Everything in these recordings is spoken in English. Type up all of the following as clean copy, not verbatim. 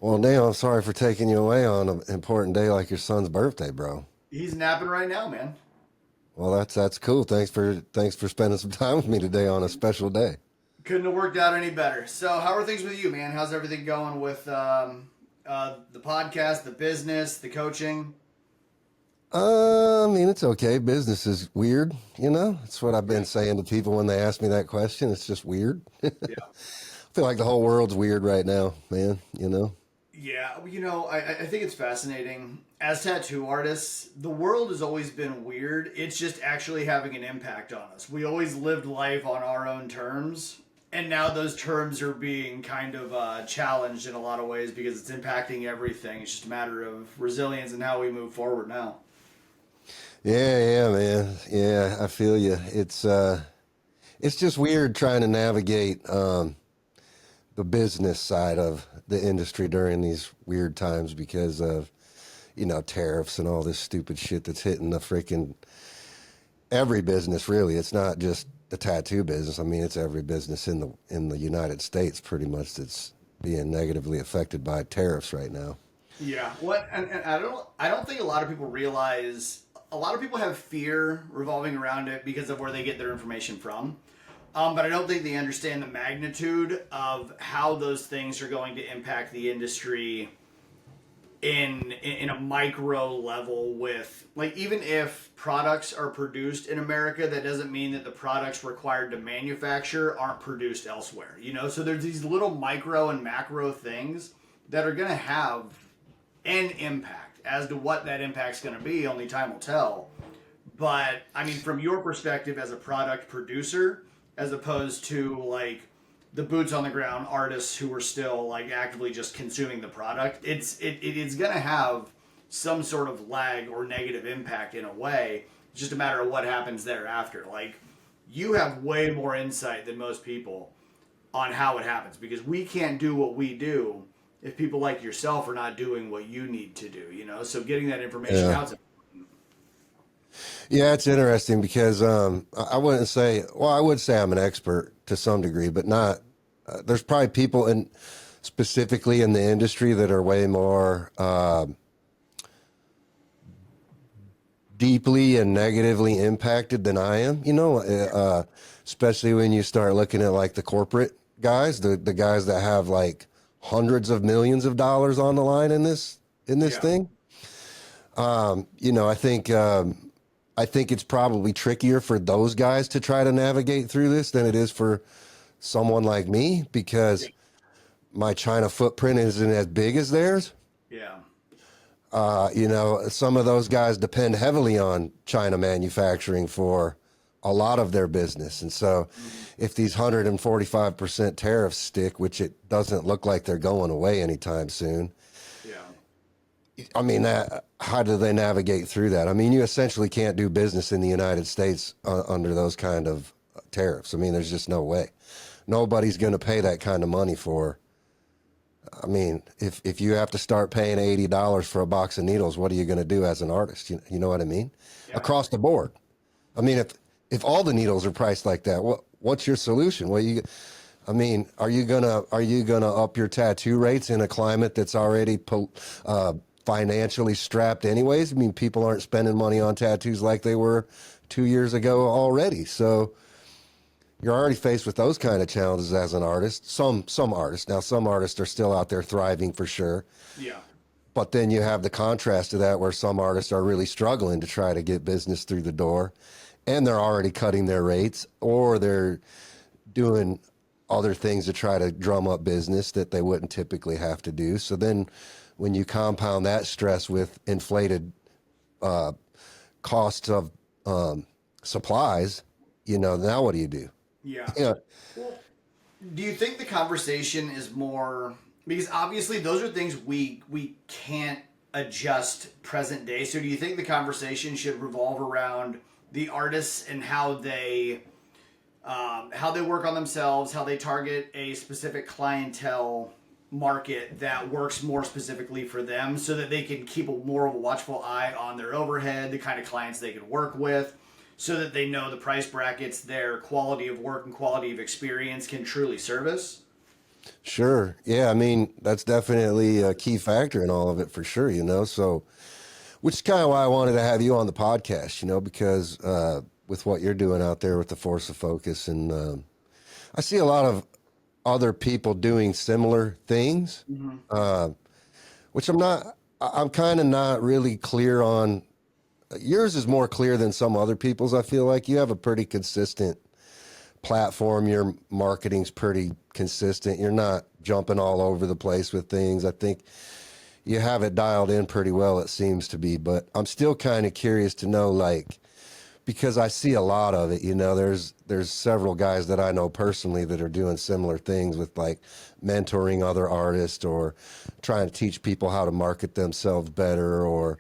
Well, damn, I'm sorry for taking you away on an important day like your son's birthday, bro. He's napping right now, man. Well, that's cool. Thanks for spending some time with me today on a special day. Couldn't have worked out any better. So, how are things with you, man? How's everything going with the podcast, the business, the coaching? I mean, it's okay. Business is weird, you know. It's what I've Yeah. been saying to people when they ask me that question. It's just weird. I Yeah. feel like the whole world's weird right now, man. You know. Yeah, I think it's fascinating. As tattoo artists, the world has always been weird. It's just actually having an impact on us. We always lived life on our own terms, and now those terms are being kind of challenged in a lot of ways because it's impacting everything. It's just a matter of resilience and how we move forward now. Yeah, yeah, man. Yeah, I feel you. It's just weird trying to navigate the business side of the industry during these weird times because of tariffs and all this stupid shit that's hitting the freaking every business. Really, it's not just the tattoo business. I mean, it's every business in the United States pretty much that's being negatively affected by tariffs right now. Yeah. What and I don't think a lot of people realize a lot of people have fear revolving around it because of where they get their information from. But I don't think they understand the magnitude of how those things are going to impact the industry in a micro level with like even if products are produced in America, that doesn't mean that the products required to manufacture aren't produced elsewhere. So there's these little micro and macro things that are going to have an impact. As to what that impact's going to be, only time will tell. But I mean, from your perspective as a product producer, as opposed to like the boots on the ground artists who are still like actively just consuming the product, it is going to have some sort of lag or negative impact in a way. It's just a matter of what happens thereafter. Like you have way more insight than most people on how it happens because we can't do what we do if people like yourself are not doing what you need to do. So getting that information Yeah, out to yeah, it's interesting because I wouldn't say, well, I would say I'm an expert to some degree, but not. There's probably people in specifically in the industry that are way more deeply and negatively impacted than I am. Especially when you start looking at like the corporate guys, the guys that have like hundreds of millions of dollars on the line in this yeah. thing. I think it's probably trickier for those guys to try to navigate through this than it is for someone like me Yeah. because my China footprint isn't as big as theirs. Yeah. Some of those guys depend heavily on China manufacturing for a lot of their business. And so Mhm. if these 145% tariffs stick, which it doesn't look like they're going away anytime soon, Yeah. I mean, how do they navigate through that? I mean, you essentially can't do business in the United States under those kind of tariffs. I mean, there's just no way. Nobody's going to pay that kind of money for. I mean, if you have to start paying $80 for a box of needles, what are you going to do as an artist? You know what I mean? Yeah. Across the board. I mean, if all the needles are priced like that, what's your solution? I mean, are you gonna up your tattoo rates in a climate that's already financially strapped anyways? I mean, people aren't spending money on tattoos like they were 2 years ago already. So you're already faced with those kind of challenges as an artist. Some artists now, some artists are still out there thriving for sure. Yeah. But then you have the contrast to that where some artists are really struggling to try to get business through the door and they're already cutting their rates or they're doing other things to try to drum up business that they wouldn't typically have to do. So then when you compound that stress with inflated costs of supplies, now what do you do? Yeah. Yeah, Well, do you think the conversation is more because obviously those are things we can't adjust present day. So do you think the conversation should revolve around the artists and how they work on themselves, how they target a specific clientele market that works more specifically for them so that they can keep more of a watchful eye on their overhead, the kind of clients they can work with, so that they know the price brackets their quality of work and quality of experience can truly service? Sure. Yeah. I mean, that's definitely a key factor in all of it for sure, So, which is kind of why I wanted to have you on the podcast, because with what you're doing out there with the Force of Focus. And I see a lot of other people doing similar things, Mm-hmm. which I'm kind of not really clear on. Yours is more clear than some other people's. I feel like you have a pretty consistent platform. Your marketing's pretty consistent. You're not jumping all over the place with things. I think you have it dialed in pretty well, it seems to be. But I'm still kind of curious to know, like, because I see a lot of it. There's several guys that I know personally that are doing similar things with like mentoring other artists or trying to teach people how to market themselves better or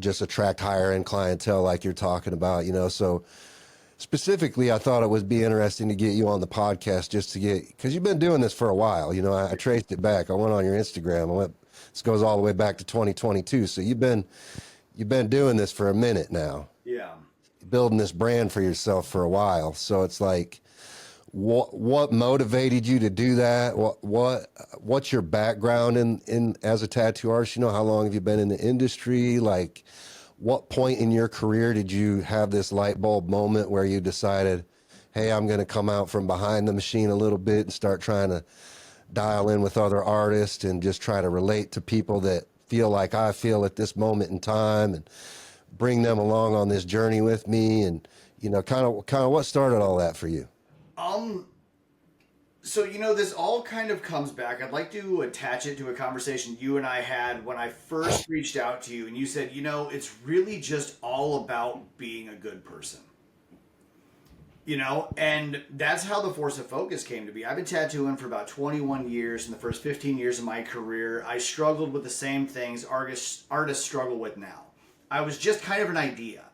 just attract higher end clientele like you're talking about. So specifically, I thought it would be interesting to get you on the podcast just to because you've been doing this for a while. I traced it back. I went on your Instagram. This goes all the way back to 2022. So you've been doing this for a minute now, Yeah. building this brand for yourself for a while. So it's like, what motivated you to do that? What's your background in as a tattoo artist? How long have you been in the industry? Like, what point in your career did you have this light bulb moment where you decided, hey, I'm going to come out from behind the machine a little bit and start trying to dial in with other artists and just try to relate to people that feel like I feel at this moment in time and bring them along on this journey with me? And, kind of what started all that for you? Um, so, this all kind of comes back. I'd like to attach it to a conversation you and I had when I first reached out to you, and you said, it's really just all about being a good person. And that's how the Force of Focus came to be. I've been tattooing for about 21 years. In the first 15 years of my career, I struggled with the same things artists struggle with now. I was just kind of an idea.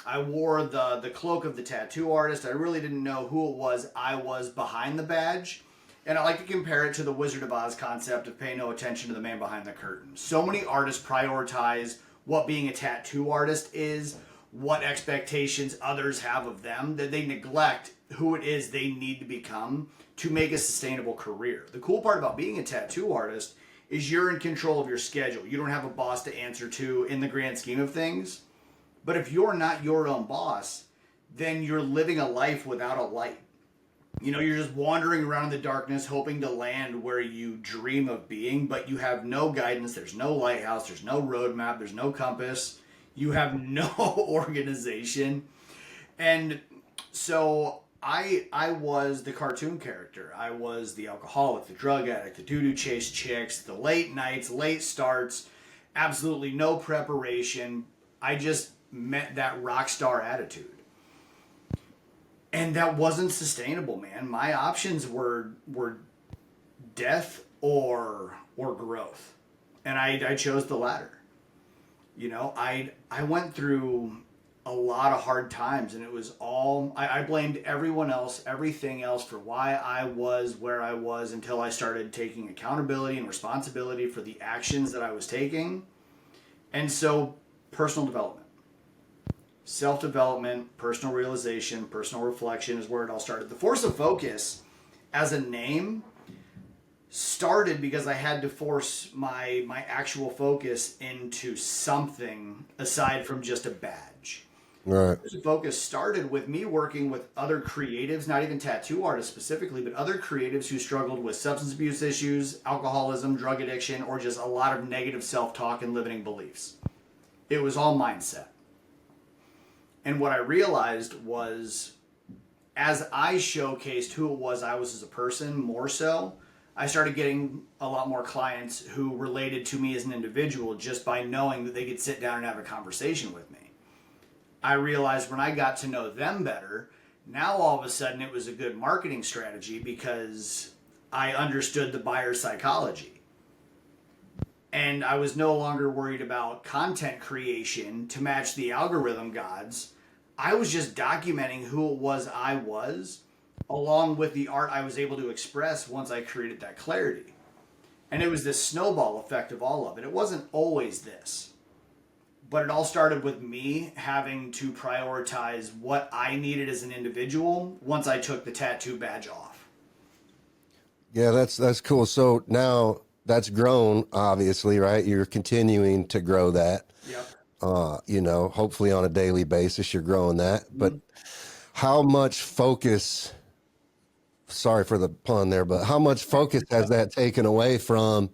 I wore the cloak of the tattoo artist. I really didn't know who it was I was behind the badge. And I like to compare it to the Wizard of Oz concept of pay no attention to the man behind the curtain. So many artists prioritize what being a tattoo artist is, what expectations others have of them, that they neglect who it is they need to become to make a sustainable career. The cool part about being a tattoo artist is you're in control of your schedule. You don't have a boss to answer to in the grand scheme of things. But if you're not your own boss, then you're living a life without a light. You're just wandering around in the darkness hoping to land where you dream of being, but you have no guidance. There's no lighthouse. There's no roadmap. There's no compass. You have no organization. And so I was the cartoon character. I was the alcoholic, the drug addict, the doo-doo chase chicks, the late nights, late starts, absolutely no preparation. I just met that rock star attitude. And that wasn't sustainable, man. My options were death or growth. And I chose the latter. I went through a lot of hard times, and it was all I blamed everyone else, everything else for why I was where I was until I started taking accountability and responsibility for the actions that I was taking. And so personal development, self-development, personal realization, personal reflection is where it all started. The Force of Focus as a name started because I had to force my actual focus into something aside from just a badge. Right. The focus started with me working with other creatives, not even tattoo artists specifically, but other creatives who struggled with substance abuse issues, alcoholism, drug addiction, or just a lot of negative self-talk and limiting beliefs. It was all mindset. And what I realized was, as I showcased who it was I was as a person more so, I started getting a lot more clients who related to me as an individual just by knowing that they could sit down and have a conversation with me. I realized when I got to know them better, now all of a sudden it was a good marketing strategy because I understood the buyer's psychology. And I was no longer worried about content creation to match the algorithm gods. I was just documenting who it was I was, along with the art I was able to express once I created that clarity. And it was this snowball effect of all of it. It wasn't always this. But it all started with me having to prioritize what I needed as an individual once I took the tattoo badge off. Yeah, that's cool. So now that's grown, obviously, right? You're continuing to grow that. Yep. Hopefully on a daily basis you're growing that. But Mhm. how much focus, sorry for the pun there, but how much focus has that taken away from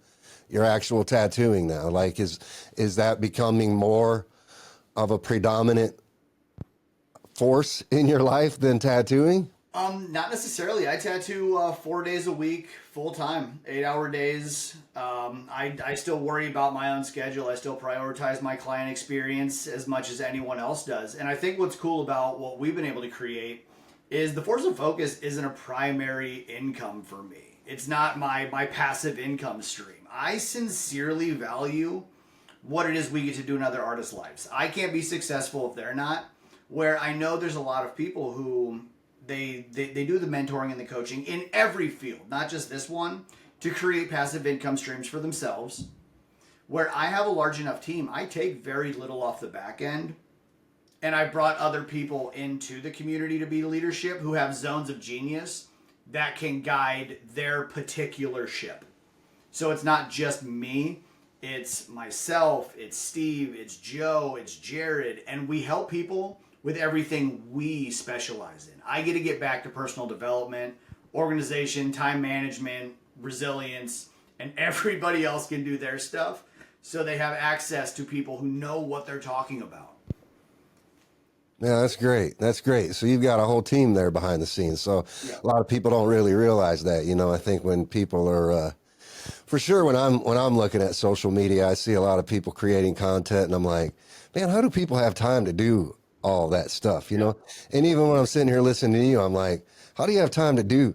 your actual tattooing now? Like is that becoming more of a predominant force in your life than tattooing? Not necessarily. I tattoo 4 days a week, full time, 8 hour days. I still worry about my own schedule. I still prioritize my client experience as much as anyone else does. And I think what's cool about what we've been able to create is the force of focus isn't a primary income for me. It's not my passive income stream. I sincerely value what it is we get to do in other artists' lives. I can't be successful if they're not. Where I know there's a lot of people who they do the mentoring and the coaching in every field, not just this one, to create passive income streams for themselves. Where I have a large enough team, I take very little off the back end. And I brought other people into the community to be leadership who have zones of genius that can guide their particular ship. So it's not just me, it's myself, it's Steve, it's Joe, it's Jared, and we help people with everything we specialize in. I get to get back to personal development, organization, time management, resilience, and everybody else can do their stuff so they have access to people who know what they're talking about. Yeah, that's great. That's great. So you've got a whole team there behind the scenes. So Yeah. a lot of people don't really realize that. I think when people are, for sure, when I'm looking at social media, I see a lot of people creating content, and I'm like, man, how do people have time to do all that stuff? And even when I'm sitting here listening to you, I'm like, how do you have time to do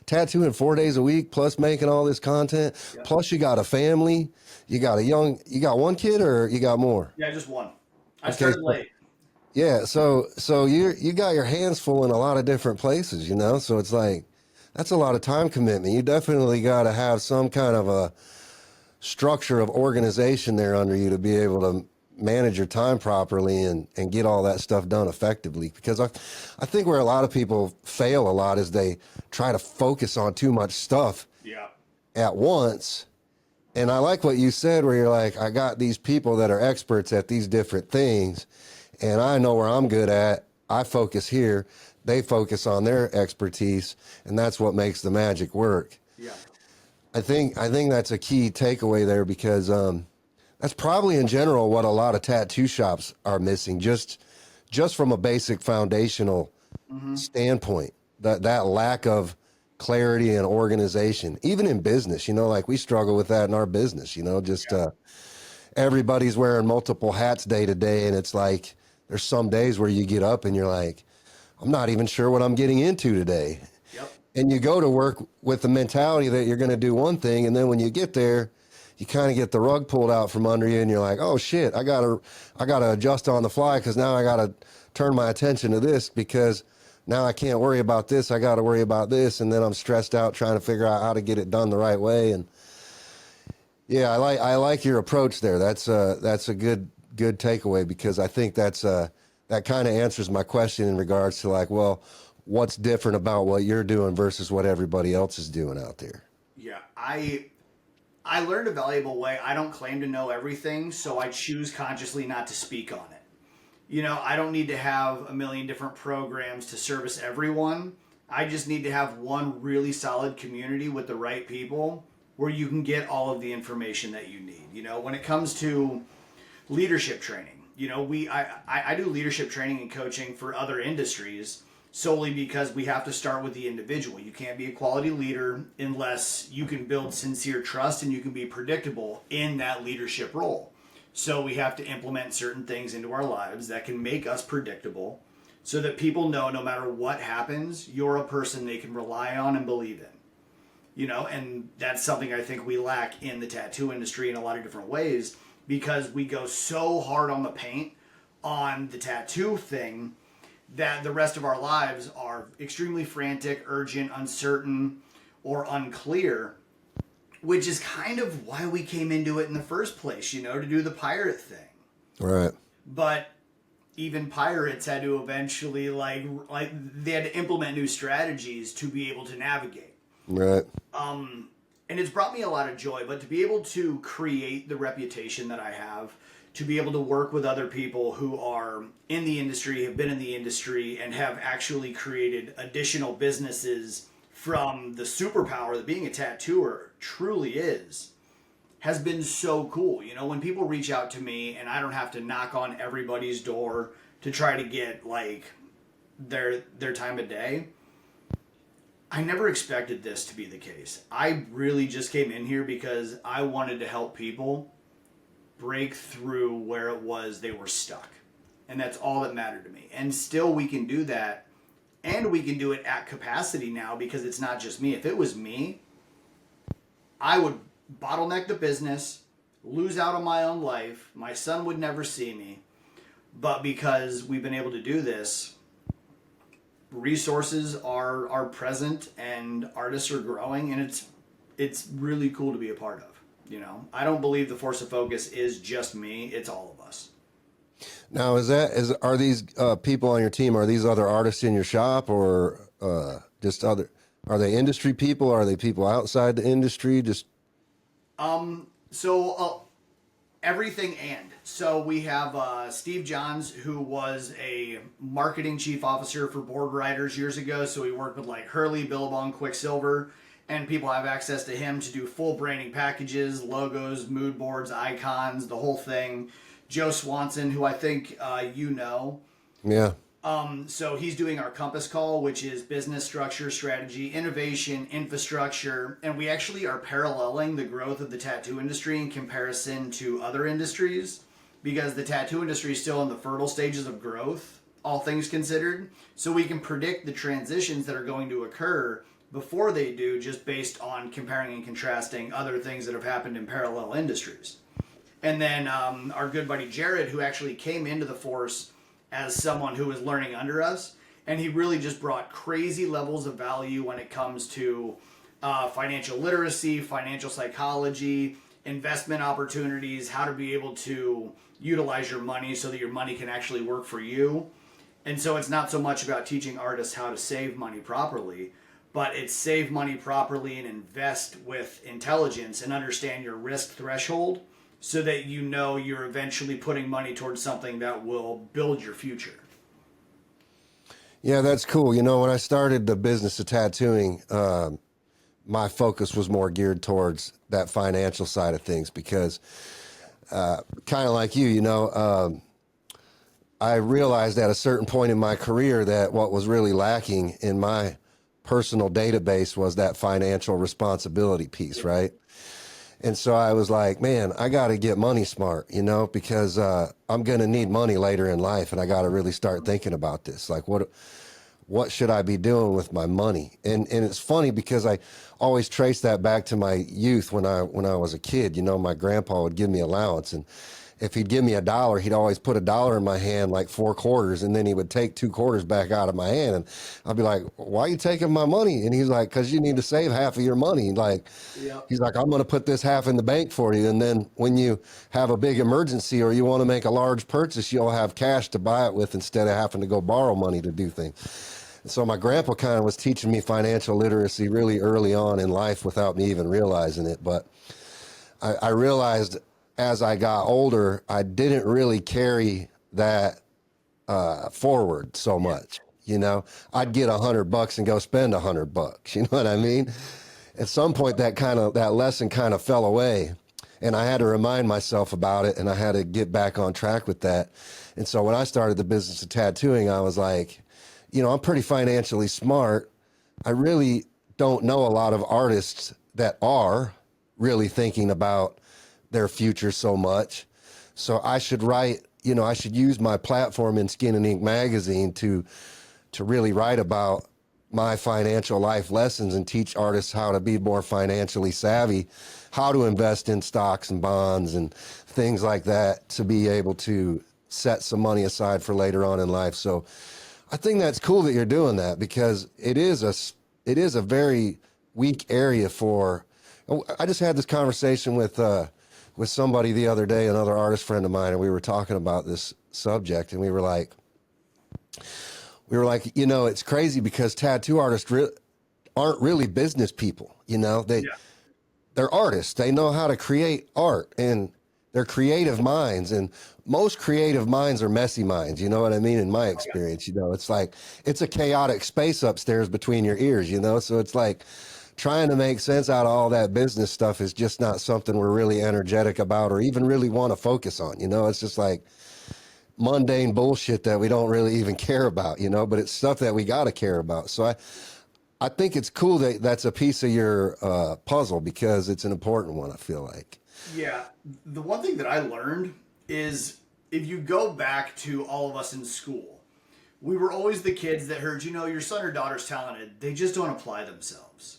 tattooing 4 days a week, plus making all this content, Yeah. plus you got a family, you got one kid, or you got more? Yeah, just one. I Okay. started late. Yeah, so you got your hands full in a lot of different places. So it's like that's a lot of time commitment. You definitely got to have some kind of a structure of organization there under you to be able to manage your time properly and get all that stuff done effectively. Because I think where a lot of people fail a lot is they try to focus on too much stuff Yeah. at once. And I like what you said, where you're like, I got these people that are experts at these different things, and I know where I'm good at. I focus here. They focus on their expertise, and that's what makes the magic work. Yeah. I think that's a key takeaway there, because that's probably in general what a lot of tattoo shops are missing, just from a basic foundational Mm-hmm. standpoint. That lack of clarity and organization, even in business. Like we struggle with that in our business. Just everybody's wearing multiple hats day to day, and it's like there's some days where you get up and you're like, I'm not even sure what I'm getting into today. Yep. And you go to work with the mentality that you're going to do one thing, and then when you get there, you kind of get the rug pulled out from under you, and you're like, oh shit, I gotta adjust on the fly, because now I gotta turn my attention to this, because now I can't worry about this, I gotta worry about this, and then I'm stressed out trying to figure out how to get it done the right way. And yeah, I like your approach there. That's a good takeaway, because I think that kind of answers my question in regards to, like, well, what's different about what you're doing versus what everybody else is doing out there. Yeah. I learned a valuable way. I don't claim to know everything, so I choose consciously not to speak on it. I don't need to have a million different programs to service everyone. I just need to have one really solid community with the right people where you can get all of the information that you need. When it comes to leadership training, I do leadership training and coaching for other industries solely because we have to start with the individual. You can't be a quality leader unless you can build sincere trust and you can be predictable in that leadership role. So we have to implement certain things into our lives that can make us predictable so that people know no matter what happens, you're a person they can rely on and believe in. And that's something I think we lack in the tattoo industry in a lot of different ways, because we go so hard on the paint on the tattoo thing that the rest of our lives are extremely frantic, urgent, uncertain, or unclear, which is kind of why we came into it in the first place, to do the pirate thing. Right. But even pirates had to eventually like they had to implement new strategies to be able to navigate. Right. And it's brought me a lot of joy. But to be able to create the reputation that I have, to be able to work with other people who are in the industry, have been in the industry, and have actually created additional businesses from the superpower that being a tattooer truly is, has been so cool. You know, when people reach out to me and I don't have to knock on everybody's door to try to get like their time of day, I never expected this to be the case. I really just came in here because I wanted to help people break through where it was they were stuck. And that's all that mattered to me. And still we can do that. And we can do it at capacity now because it's not just me. If it was me, I would bottleneck the business, lose out on my own life. My son would never see me. But because we've been able to do this, resources are present and artists are growing, and it's really cool to be a part of. You know, I don't believe the force of focus is just me. It's all of us. Now, are these people on your team, are these other artists in your shop, or just other, are they industry people? Are they people outside the industry? Just So everything. And so we have Steve Johns, who was a marketing chief officer for Board Riders years ago. So he worked with like Hurley, Billabong, Quicksilver, and people have access to him to do full branding packages, logos, mood boards, icons, the whole thing. Joe Swanson, who I think you know. Yeah. So he's doing our compass call, which is business structure, strategy, innovation, infrastructure. And we actually are paralleling the growth of the tattoo industry in comparison to other industries, because the tattoo industry is still in the fertile stages of growth, all things considered. So we can predict the transitions that are going to occur before they do, just based on comparing and contrasting other things that have happened in parallel industries. And then our good buddy Jared, who actually came into the force as someone who was learning under us, and he really just brought crazy levels of value when it comes to financial literacy, financial psychology, investment opportunities, how to be able to utilize your money so that your money can actually work for you. And so it's not so much about teaching artists how to save money properly, but it's save money properly and invest with intelligence and understand your risk threshold, so that you know you're eventually putting money towards something that will build your future. Yeah, that's cool. You know, when I started the business of tattooing, my focus was more geared towards that financial side of things because kind of like you know, I realized at a certain point in my career that what was really lacking in my personal database was that financial responsibility piece, right? And so I was like, man, I got to get money smart, you know, because I'm going to need money later in life, and I got to really start thinking about this. Like, what should I be doing with my money? And it's funny because I always trace that back to my youth when I was a kid. You know, my grandpa would give me allowance, and if he'd give me $1, he'd always put $1 in my hand, like 4 quarters, and then he would take 2 quarters back out of my hand, and I'd be like, "Why are you taking my money?" And he's like, "'Cause you need to save half of your money." Like, Yep. he's like, "I'm going to put this half in the bank for you, and then when you have a big emergency or you want to make a large purchase, you'll have cash to buy it with instead of having to go borrow money to do things." And so my grandpa kind of was teaching me financial literacy really early on in life without me even realizing it. But I realized as I got older, I didn't really carry that forward so much. You know, I'd get $100 and go spend $100. You know what I mean? At some point, that lesson kind of fell away, and I had to remind myself about it, and I had to get back on track with that. And so when I started the business of tattooing, I was like, you know, I'm pretty financially smart. I really don't know a lot of artists that are really thinking about their future so much. So I should write, you know, I should use my platform in Skin and Ink magazine to really write about my financial life lessons and teach artists how to be more financially savvy, how to invest in stocks and bonds and things like that to be able to set some money aside for later on in life. So I think that's cool that you're doing that, because it is a very weak area for. I just had this conversation with somebody the other day, another artist friend of mine, and we were talking about this subject, and we were like, you know, it's crazy because tattoo artists, aren't really business people. You know, Yeah. they're artists. They know how to create art, and they're creative minds. And most creative minds are messy minds. You know what I mean? In my experience, you know, it's like it's a chaotic space upstairs between your ears, you know? So it's like trying to make sense out of all that business stuff is just not something we're really energetic about or even really want to focus on. You know, it's just like mundane bullshit that we don't really even care about, you know, but it's stuff that we got to care about. So I think it's cool that that's a piece of your puzzle because it's an important one, I feel like. Yeah. The one thing that I learned is if you go back to all of us in school, we were always the kids that heard, you know, your son or daughter's talented. They just don't apply themselves.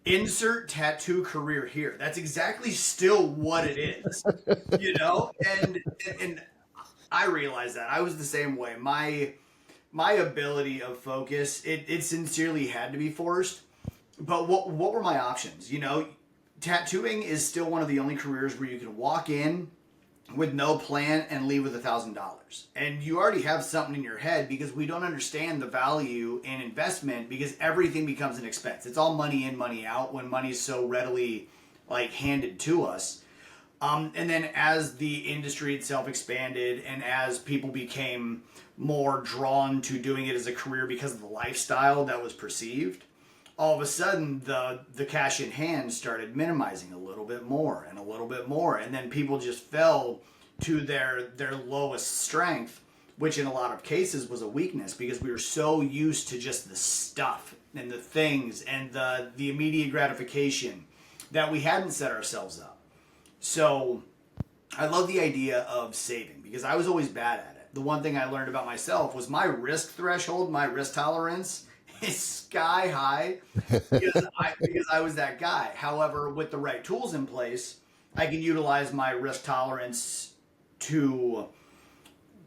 Insert tattoo career here. That's exactly still what it is, you know? And I realized that. I was the same way. My ability of focus, it sincerely had to be forced. But what were my options? You know, tattooing is still one of the only careers where you can walk in with no plan and leave with $1,000. And you already have something in your head because we don't understand the value in investment because everything becomes an expense. It's all money in, money out when money is so readily like handed to us. And then as the industry itself expanded and as people became more drawn to doing it as a career because of the lifestyle that was perceived, all of a sudden the cash in hand started minimizing a little bit more and a little bit more. And then people just fell to their lowest strength, which in a lot of cases was a weakness because we were so used to just the stuff and the things and the immediate gratification that we hadn't set ourselves up. So I love the idea of saving because I was always bad at it. The one thing I learned about myself was my risk threshold, my risk tolerance is sky high because I was that guy. However, with the right tools in place, I can utilize my risk tolerance to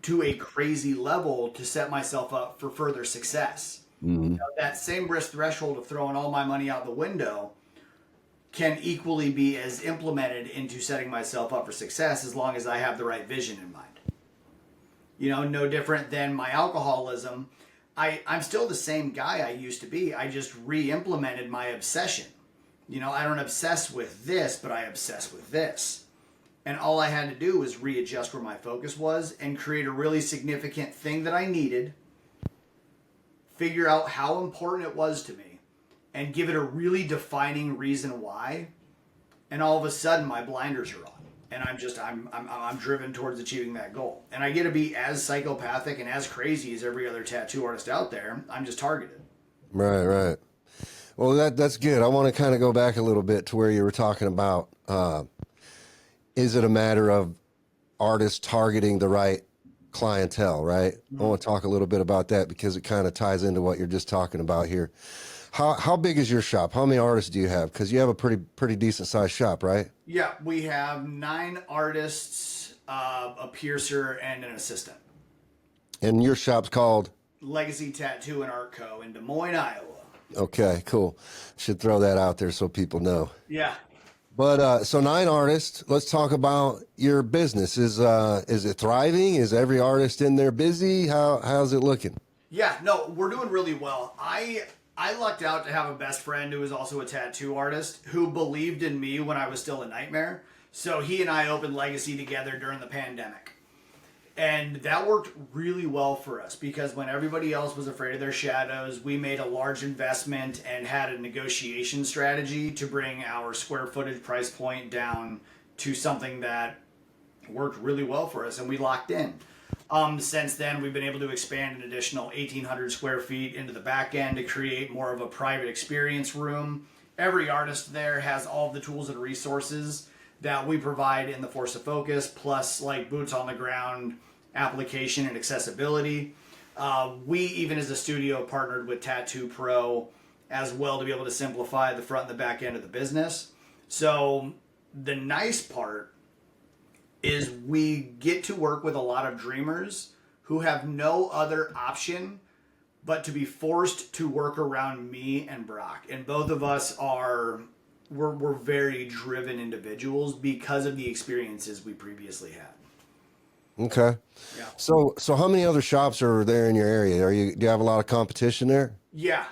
a crazy level to set myself up for further success. Mm-hmm. You know, that same risk threshold of throwing all my money out the window can equally be as implemented into setting myself up for success as long as I have the right vision in mind. You know, no different than my alcoholism. I'm still the same guy I used to be. I just re-implemented my obsession. You know, I don't obsess with this, but I obsess with this. And all I had to do was readjust where my focus was and create a really significant thing that I needed, figure out how important it was to me, and give it a really defining reason why. And all of a sudden my blinders are on. And I'm driven towards achieving that goal. And I get to be as psychopathic and as crazy as every other tattoo artist out there. I'm just targeted. Right, right. Well, that's good. I want to kind of go back a little bit to where you were talking about, is it a matter of artists targeting the right clientele, right? I want to talk a little bit about that because it kind of ties into what you're just talking about here. How big is your shop? How many artists do you have? Because you have a pretty decent sized shop, right? Yeah, we have 9 artists, a piercer, and an assistant. And your shop's called Legacy Tattoo and Art Co. in Des Moines, Iowa. Okay, cool. Should throw that out there so people know. Yeah. But so 9 artists. Let's talk about your business. Is it thriving? Is every artist in there busy? How's it looking? Yeah, no, we're doing really well. I lucked out to have a best friend who was also a tattoo artist who believed in me when I was still a nightmare. So he and I opened Legacy together during the pandemic. And that worked really well for us because when everybody else was afraid of their shadows, we made a large investment and had a negotiation strategy to bring our square footage price point down to something that worked really well for us, and we locked in. Since then, we've been able to expand an additional 1,800 square feet into the back end to create more of a private experience room. Every artist there has all of the tools and resources that we provide in the Force of Focus, plus like boots on the ground application and accessibility. We, even as a studio, partnered with Tattoo Pro as well to be able to simplify the front and the back end of the business. So the nice part is we get to work with a lot of dreamers who have no other option but to be forced to work around me and Brock. And both of us we're very driven individuals because of the experiences we previously had. Okay. Yeah. So how many other shops are there in your area? Do you have a lot of competition there? Yeah,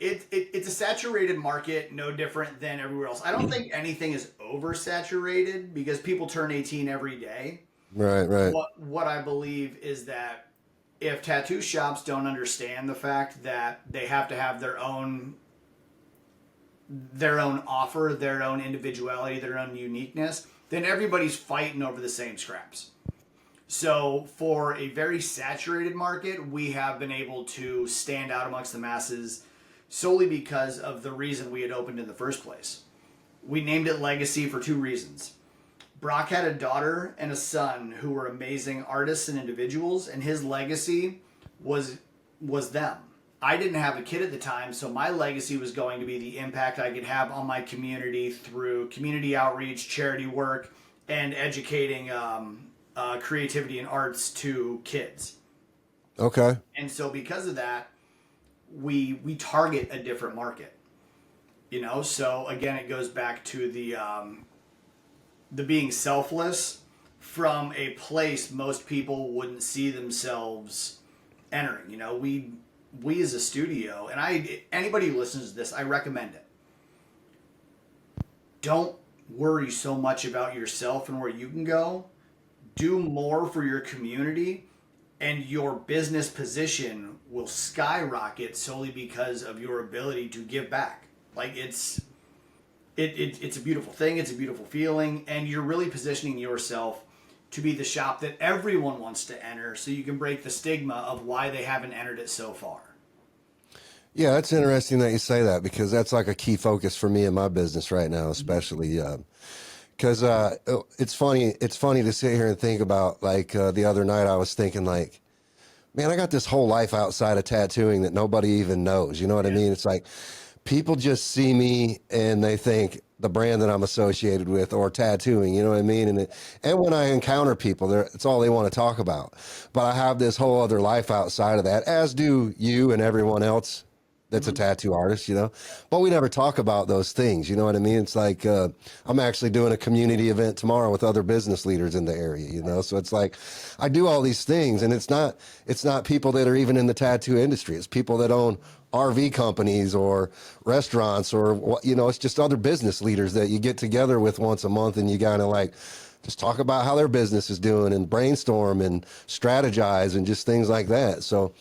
it's a saturated market, no different than everywhere else. I don't think anything is oversaturated because people turn 18 every day. Right, right. What I believe is that if tattoo shops don't understand the fact that they have to have their own offer, their own individuality, their own uniqueness, then everybody's fighting over the same scraps. So, for a very saturated market, we have been able to stand out amongst the masses solely because of the reason we had opened in the first place. We named it Legacy for two reasons. Brock had a daughter and a son who were amazing artists and individuals, and his legacy was them. I didn't have a kid at the time, so my legacy was going to be the impact I could have on my community through community outreach, charity work, and educating creativity and arts to kids. Okay. And so, because of that, we target a different market. So again, it goes back to the being selfless from a place most people wouldn't see themselves entering. We as a studio, and anybody who listens to this, I recommend it. Don't worry so much about yourself and where you can go. Do more for your community, and your business position will skyrocket solely because of your ability to give back. Like it's a beautiful thing, it's a beautiful feeling, and you're really positioning yourself to be the shop that everyone wants to enter so you can break the stigma of why they haven't entered it so far. Yeah, that's interesting that you say that because that's like a key focus for me in my business right now, especially because it's funny. It's funny to sit here and think about like the other night I was thinking like, man, I got this whole life outside of tattooing that nobody even knows. You know what I mean? It's like people just see me and they think the brand that I'm associated with or tattooing, you know what I mean? And when I encounter people, it's all they want to talk about. But I have this whole other life outside of that, as do you and everyone else that's a tattoo artist, but we never talk about those things. You know what I mean? It's like, I'm actually doing a community event tomorrow with other business leaders in the area, So it's like, I do all these things and it's not people that are even in the tattoo industry. It's people that own RV companies or restaurants or what, it's just other business leaders that you get together with once a month and you kind of like, just talk about how their business is doing and brainstorm and strategize and just things like that. So,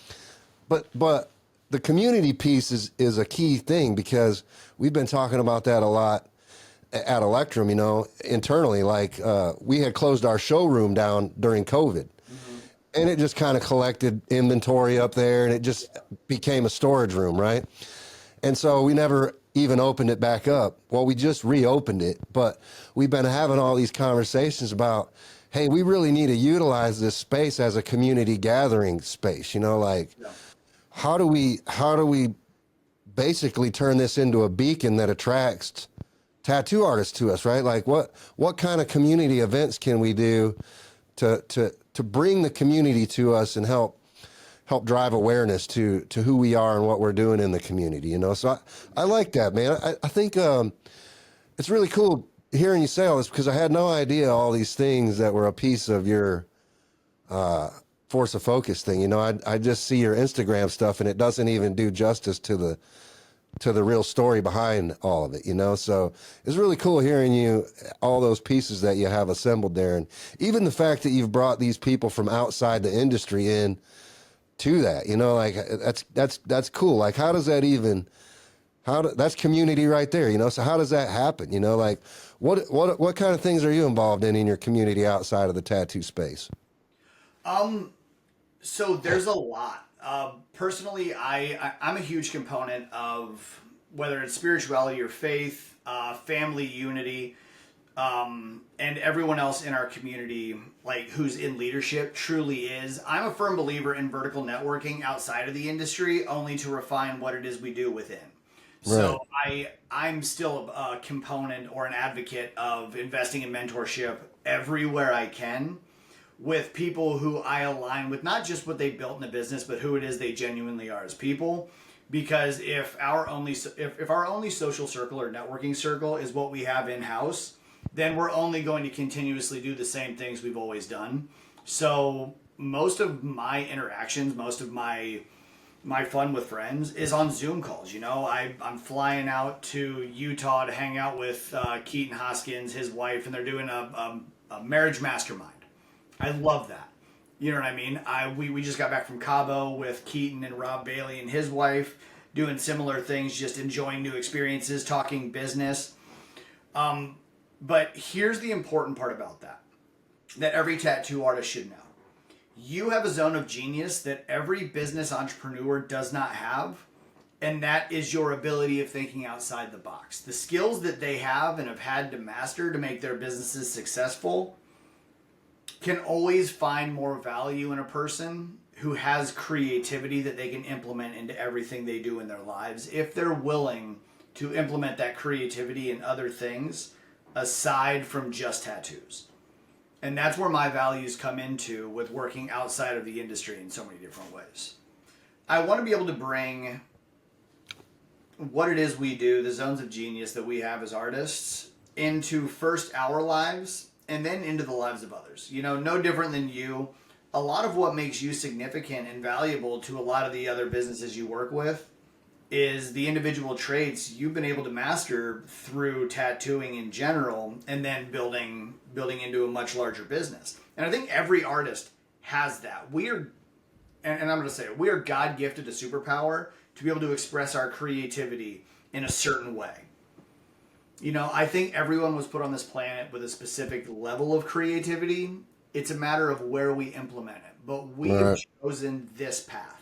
but the community piece is a key thing because we've been talking about that a lot at Electrum, internally. Like we had closed our showroom down during COVID and it just kind of collected inventory up there and it just became a storage room, right? And so we never even opened it back up. Well, we just reopened it, but we've been having all these conversations about, hey, we really need to utilize this space as a community gathering space, how do we basically turn this into a beacon that attracts tattoo artists to us, right? Like what kind of community events can we do to bring the community to us and help drive awareness to who we are and what we're doing in the community, So I like that, man. I think it's really cool hearing you say all this because I had no idea all these things that were a piece of your force of focus thing. I just see your Instagram stuff and it doesn't even do justice to the real story behind all of it, So it's really cool hearing you, all those pieces that you have assembled there. And even the fact that you've brought these people from outside the industry in to that, like that's cool. Like, how does that even, that's community right there, So how does that happen? Like what kind of things are you involved in your community outside of the tattoo space? So there's a lot. Personally, I'm a huge component of whether it's spirituality or faith, family unity, and everyone else in our community, like who's in leadership, truly is. I'm a firm believer in vertical networking outside of the industry, only to refine what it is we do within. So I'm still a component or an advocate of investing in mentorship everywhere I can with people who I align with, not just what they built in a business, but who it is they genuinely are as people. Because if our only social circle or networking circle is what we have in house, then we're only going to continuously do the same things we've always done. So most of my interactions, most of my my fun with friends is on Zoom calls. You know, I'm flying out to Utah to hang out with Keaton Hoskins, his wife, and they're doing a marriage mastermind. I love that. You know what I mean? We just got back from Cabo with Keaton and Rob Bailey and his wife doing similar things, just enjoying new experiences, talking business. But here's the important part about that every tattoo artist should know. You have a zone of genius that every business entrepreneur does not have, and that is your ability of thinking outside the box. The skills that they have and have had to master to make their businesses successful can always find more value in a person who has creativity that they can implement into everything they do in their lives if they're willing to implement that creativity in other things aside from just tattoos. And that's where my values come into with working outside of the industry in so many different ways. I want to be able to bring what it is we do, the zones of genius that we have as artists, into first our lives and then into the lives of others. You know, no different than you. A lot of what makes you significant and valuable to a lot of the other businesses you work with is the individual traits you've been able to master through tattooing in general and then building into a much larger business. And I think every artist has that. And I'm going to say it, we are God gifted a superpower to be able to express our creativity in a certain way. You know, I think everyone was put on this planet with a specific level of creativity. It's a matter of where we implement it. But we have chosen this path.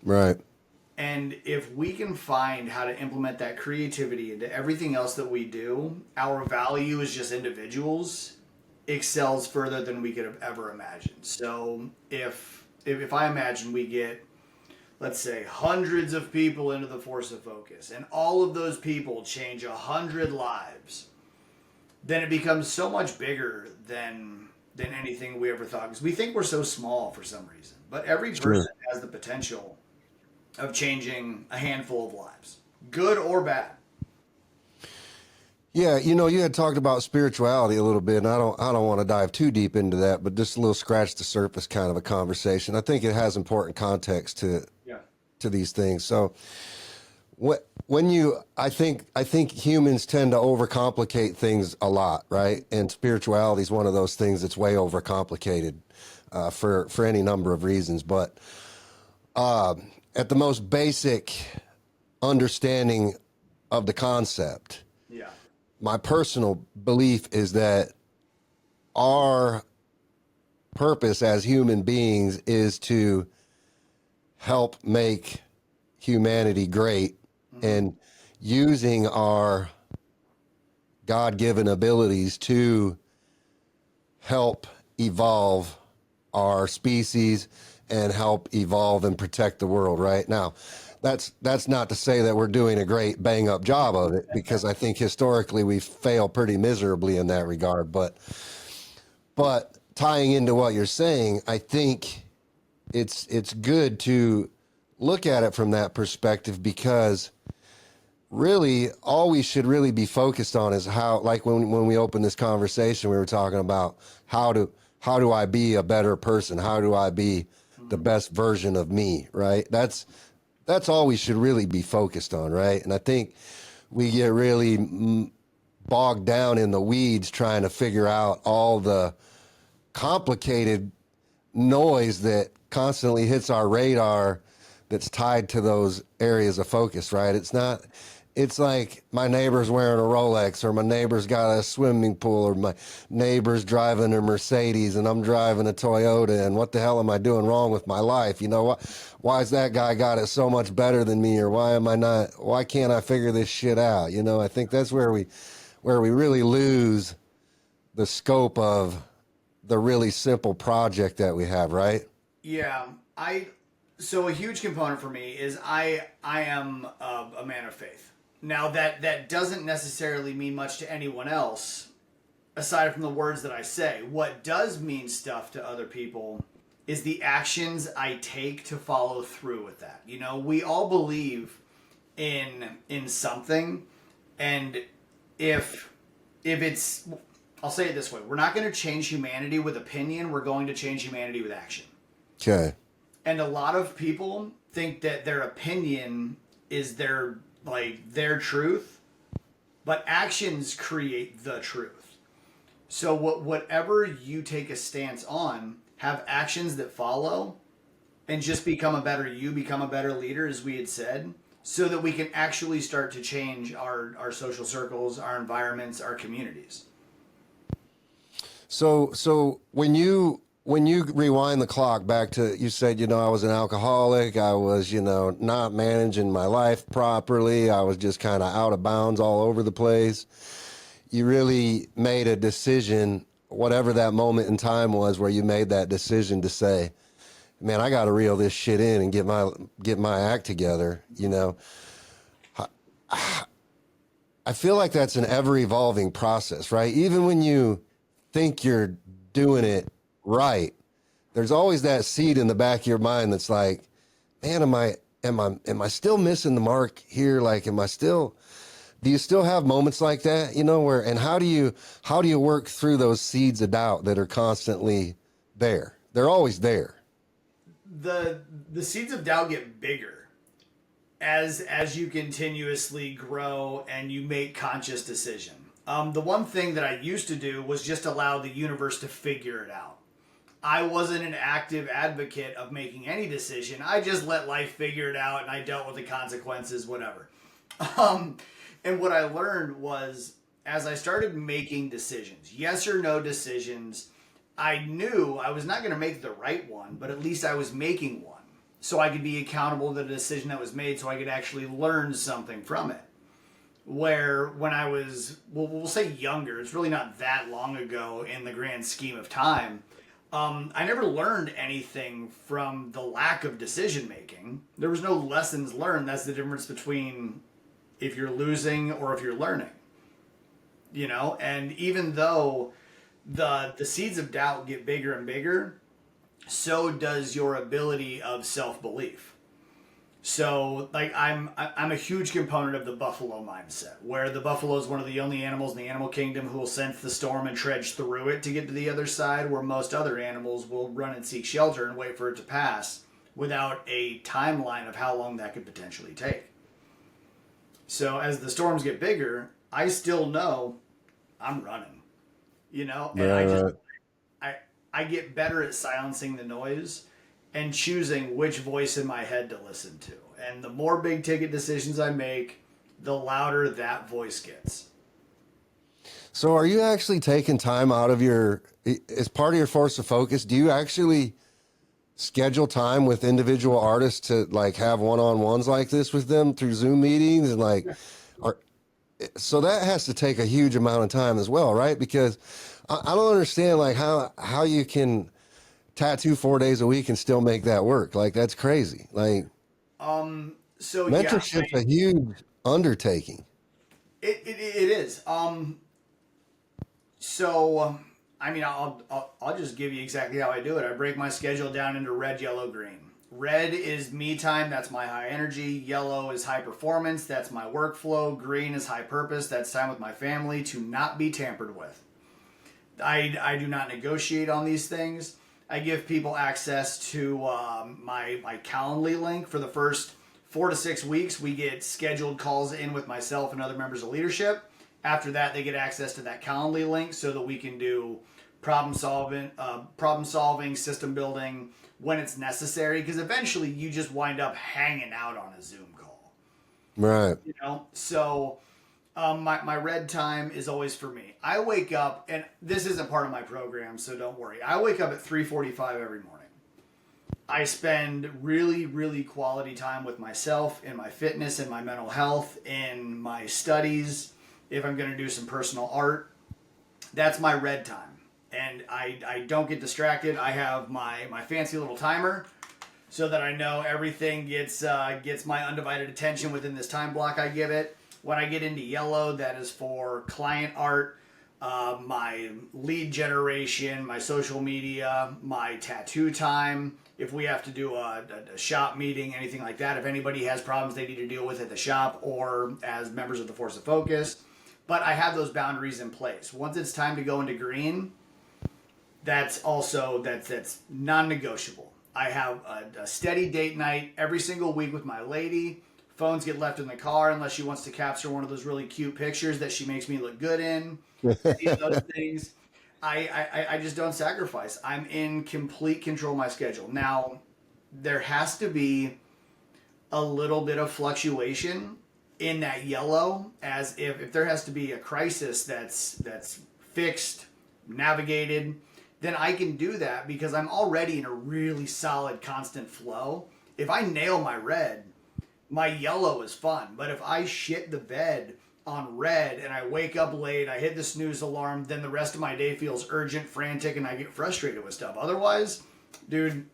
Right. And if we can find how to implement that creativity into everything else that we do, our value as just individuals excels further than we could have ever imagined. So if I imagine we get, let's say, hundreds of people into the Force of Focus, and all of those people change 100 lives, then it becomes so much bigger than anything we ever thought. Because we think we're so small for some reason. But every person has the potential of changing a handful of lives, good or bad. Yeah, you know, you had talked about spirituality a little bit, and I don't want to dive too deep into that, but just a little scratch the surface kind of a conversation. I think it has important context to these things. So, I think humans tend to overcomplicate things a lot, right? And spirituality is one of those things that's way overcomplicated for any number of reasons, but at the most basic understanding of the concept, my personal belief is that our purpose as human beings is to help make humanity great, and using our God-given abilities to help evolve our species and help evolve and protect the world. Right now, that's not to say that we're doing a great bang up job of it, because I think historically we fail pretty miserably in that regard. But tying into what you're saying, I think it's good to look at it from that perspective, because really all we should really be focused on is how, like when we opened this conversation, we were talking about how do I be a better person? How do I be the best version of me, right? That's all we should really be focused on, right? And I think we get really bogged down in the weeds trying to figure out all the complicated noise that constantly hits our radar that's tied to those areas of focus, right? It's like my neighbor's wearing a Rolex, or my neighbor's got a swimming pool, or my neighbor's driving a Mercedes and I'm driving a Toyota, and what the hell am I doing wrong with my life? You know, why is that guy got it so much better than me, or why can't I figure this shit out? You know, I think that's where we really lose the scope of the really simple project that we have, right? Yeah, so a huge component for me is I am a man of faith. Now that doesn't necessarily mean much to anyone else aside from the words that I say. What does mean stuff to other people is the actions I take to follow through with that. You know, we all believe in something, and if it's, I'll say it this way, we're not going to change humanity with opinion, we're going to change humanity with action. Okay. And a lot of people think that their opinion is their truth, but actions create the truth. So whatever you take a stance on, have actions that follow, and just become a better you, become a better leader, as we had said, so that we can actually start to change our social circles, our environments, our communities. So when you rewind the clock back to, you said, I was an alcoholic. I was, not managing my life properly. I was just kind of out of bounds all over the place. You really made a decision, whatever that moment in time was, where you made that decision to say, man, I got to reel this shit in and get my act together. I feel like that's an ever evolving process, right? Even when you think you're doing it right, there's always that seed in the back of your mind that's like, man, am I still missing the mark here? Like, do you still have moments like that, and how do you work through those seeds of doubt that are constantly there? They're always there. The seeds of doubt get bigger as you continuously grow and you make conscious decision. The one thing that I used to do was just allow the universe to figure it out. I wasn't an active advocate of making any decision. I just let life figure it out and I dealt with the consequences, whatever. And what I learned was, as I started making decisions, yes or no decisions, I knew I was not going to make the right one, but at least I was making one. So I could be accountable to the decision that was made, so I could actually learn something from it. Where when I was, we'll say younger, it's really not that long ago in the grand scheme of time, I never learned anything from the lack of decision making. There was no lessons learned. That's the difference between if you're losing or if you're learning. And even though the seeds of doubt get bigger and bigger, so does your ability of self-belief. So, like, I'm a huge component of the buffalo mindset, where the buffalo is one of the only animals in the animal kingdom who will sense the storm and trudge through it to get to the other side, where most other animals will run and seek shelter and wait for it to pass without a timeline of how long that could potentially take. So as the storms get bigger, I still know I'm running, and Right. I get better at silencing the noise and choosing which voice in my head to listen to. And the more big ticket decisions I make, the louder that voice gets. So are you actually taking time out of as part of your force of focus? Do you actually schedule time with individual artists to like have one-on-ones like this with them through Zoom meetings and are, so that has to take a huge amount of time as well, right? Because I don't understand like how you can tattoo 4 days a week and still make that work. Like that's crazy. Like So yeah, mentorship's a huge undertaking. it is. So I mean, I'll just give you exactly how I do it. I break my schedule down into red, yellow, green. Red is me time. That's my high energy. Yellow is high performance. That's my workflow. Green is high purpose. That's time with my family to not be tampered with. I do not negotiate on these things. I give people access to my Calendly link for the first 4 to 6 weeks. We get scheduled calls in with myself and other members of leadership. After that, they get access to that Calendly link so that we can do problem solving, system building when it's necessary. Because eventually, you just wind up hanging out on a Zoom call. Right. So my red time is always for me. I wake up, and this isn't part of my program, so don't worry. I wake up at 3:45 every morning. I spend really, really quality time with myself, in my fitness, in my mental health, in my studies. If I'm going to do some personal art, that's my red time. And I don't get distracted. I have my fancy little timer so that I know everything gets my undivided attention within this time block I give it. When I get into yellow, that is for client art, my lead generation, my social media, my tattoo time. If we have to do a shop meeting, anything like that, if anybody has problems they need to deal with at the shop or as members of the Force of Focus. But I have those boundaries in place. Once it's time to go into green, that's non-negotiable. I have a steady date night every single week with my lady. Phones get left in the car unless she wants to capture one of those really cute pictures that she makes me look good in. Any of those things. I just don't sacrifice. I'm in complete control of my schedule. Now, there has to be a little bit of fluctuation in that yellow, as if there has to be a crisis that's fixed, navigated, then I can do that because I'm already in a really solid constant flow. If I nail my red, my yellow is fun. But if I shit the bed on red and I wake up late, I hit the snooze alarm, then the rest of my day feels urgent, frantic, and I get frustrated with stuff. Otherwise, dude,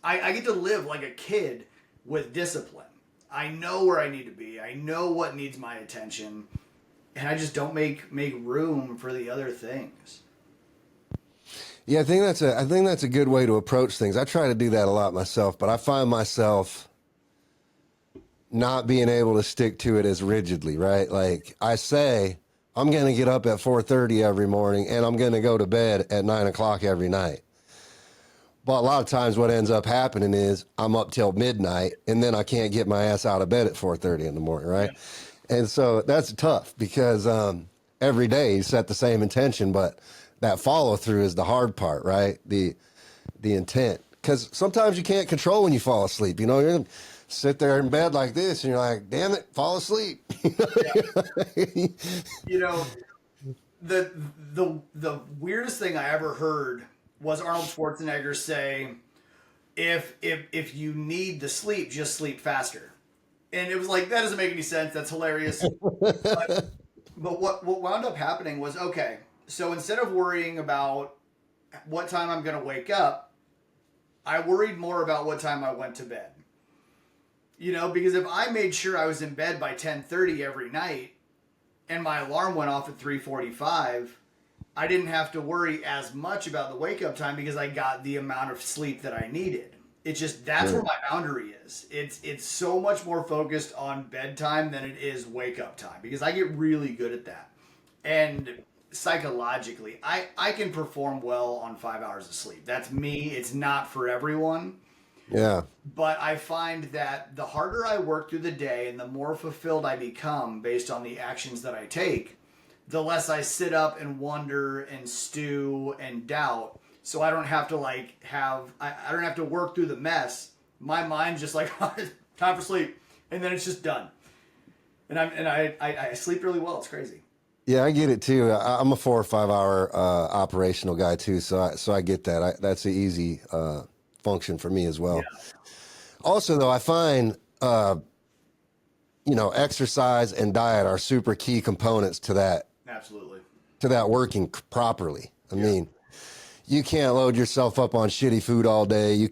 I get to live like a kid with discipline. I know where I need to be. I know what needs my attention, and I just don't make room for the other things. Yeah, I think that's a good way to approach things. I try to do that a lot myself, but I find myself not being able to stick to it as rigidly, right? Like I say, I'm going to get up at 4:30 every morning and I'm going to go to bed at 9 o'clock every night. But a lot of times what ends up happening is I'm up till midnight and then I can't get my ass out of bed at 4:30 in the morning, right? Yeah. And so that's tough because every day you set the same intention, but that follow through is the hard part, right? The intent. Because sometimes you can't control when you fall asleep. You know, you're going to sit there in bed like this and you're like, damn it, fall asleep. Yeah. You know, the weirdest thing I ever heard was Arnold Schwarzenegger say, if you need to sleep, just sleep faster. And it was like, that doesn't make any sense. That's hilarious. But what wound up happening was, okay, so instead of worrying about what time I'm going to wake up, I worried more about what time I went to bed. You know, because if I made sure I was in bed by 10:30 every night and my alarm went off at 3:45, I didn't have to worry as much about the wake up time because I got the amount of sleep that I needed. It's just, that's where my boundary is. It's so much more focused on bedtime than it is wake up time because I get really good at that. And psychologically, I can perform well on 5 hours of sleep. That's me. It's not for everyone. Yeah. But I find that the harder I work through the day and the more fulfilled I become based on the actions that I take, the less I sit up and wonder and stew and doubt. So I don't have to I don't have to work through the mess. My mind's just like, time for sleep. And then it's just done. And I sleep really well. It's crazy. Yeah, I get it too. I'm a 4 or 5 hour operational guy too. So I get that. That's an easy function for me as well. Yeah. Also though, I find, exercise and diet are super key components to that. Absolutely. To that working properly. I mean, you can't load yourself up on shitty food all day. You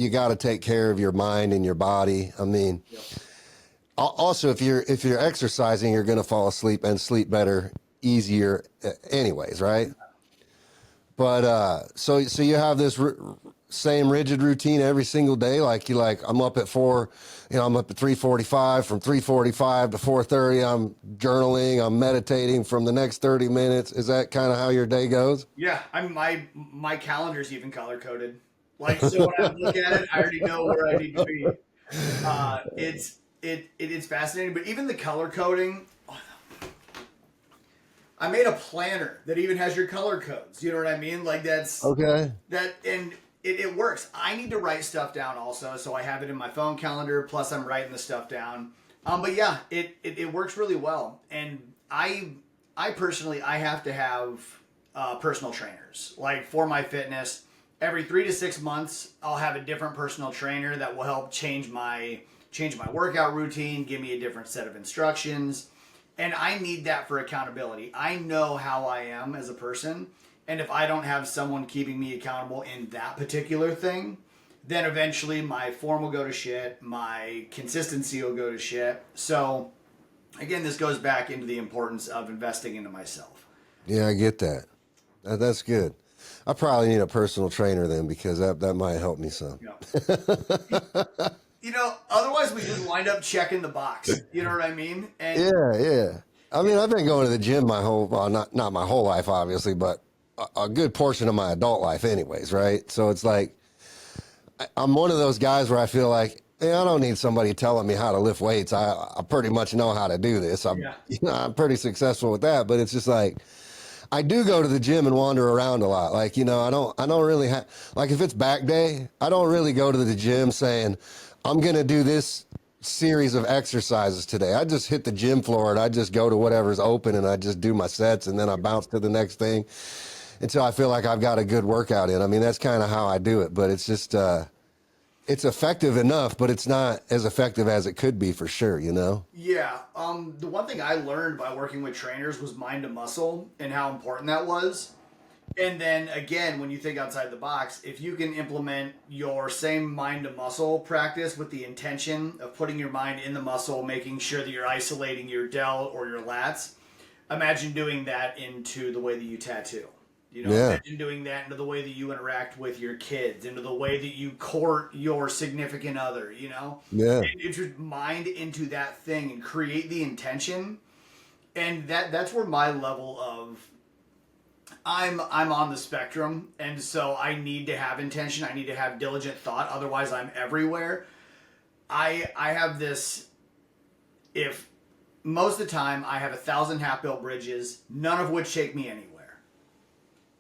got to take care of your mind and your body. I mean, also if you're exercising, you're going to fall asleep and sleep better, easier anyways. Right. But, so you have this same rigid routine every single day. I'm up at 4, I'm up at 3:45, from 3:45 to 4:30. I'm journaling, I'm meditating from the next 30 minutes. Is that kind of how your day goes? Yeah. My calendar's even color coded. So when I look at it, I already know where I need to be. It's fascinating, but even the color coding, I made a planner that even has your color codes. You know what I mean? That's okay. And it works. I need to write stuff down also, so I have it in my phone calendar. Plus, I'm writing the stuff down. But yeah, it works really well. And I personally, I have to have personal trainers. For my fitness, every 3 to 6 months, I'll have a different personal trainer that will help change my workout routine, give me a different set of instructions. And I need that for accountability. I know how I am as a person. And if I don't have someone keeping me accountable in that particular thing, then eventually my form will go to shit. My consistency will go to shit. So again, this goes back into the importance of investing into myself. Yeah, I get that. That's good. I probably need a personal trainer then, because that might help me some. Yeah. Otherwise we just wind up checking the box. You know what I mean? And yeah. I mean, I've been going to the gym not my whole life, obviously, but a good portion of my adult life anyways, right? So it's like, I'm one of those guys where I feel like, I don't need somebody telling me how to lift weights. I pretty much know how to do this. Yeah. I'm pretty successful with that, but it's just like, I do go to the gym and wander around a lot. Like, I don't really have, like if it's back day, I don't really go to the gym saying, I'm going to do this series of exercises today. I just hit the gym floor and I just go to whatever's open and I just do my sets and then I bounce to the next thing until I feel like I've got a good workout in. I mean, that's kind of how I do it, but it's just, it's effective enough, but it's not as effective as it could be for sure, Yeah. The one thing I learned by working with trainers was mind to muscle and how important that was. And then again, when you think outside the box, if you can implement your same mind to muscle practice with the intention of putting your mind in the muscle, making sure that you're isolating your delt or your lats, imagine doing that into the way that you tattoo. Yeah. Imagine doing that into the way that you interact with your kids, into the way that you court your significant other. Yeah. And it's just mind into that thing and create the intention. And that's where my level of I'm on the spectrum, and so I need to have intention. I need to have diligent thought. Otherwise, I'm everywhere. I have this. If most of the time I have 1,000 half-built bridges, none of which take me anywhere.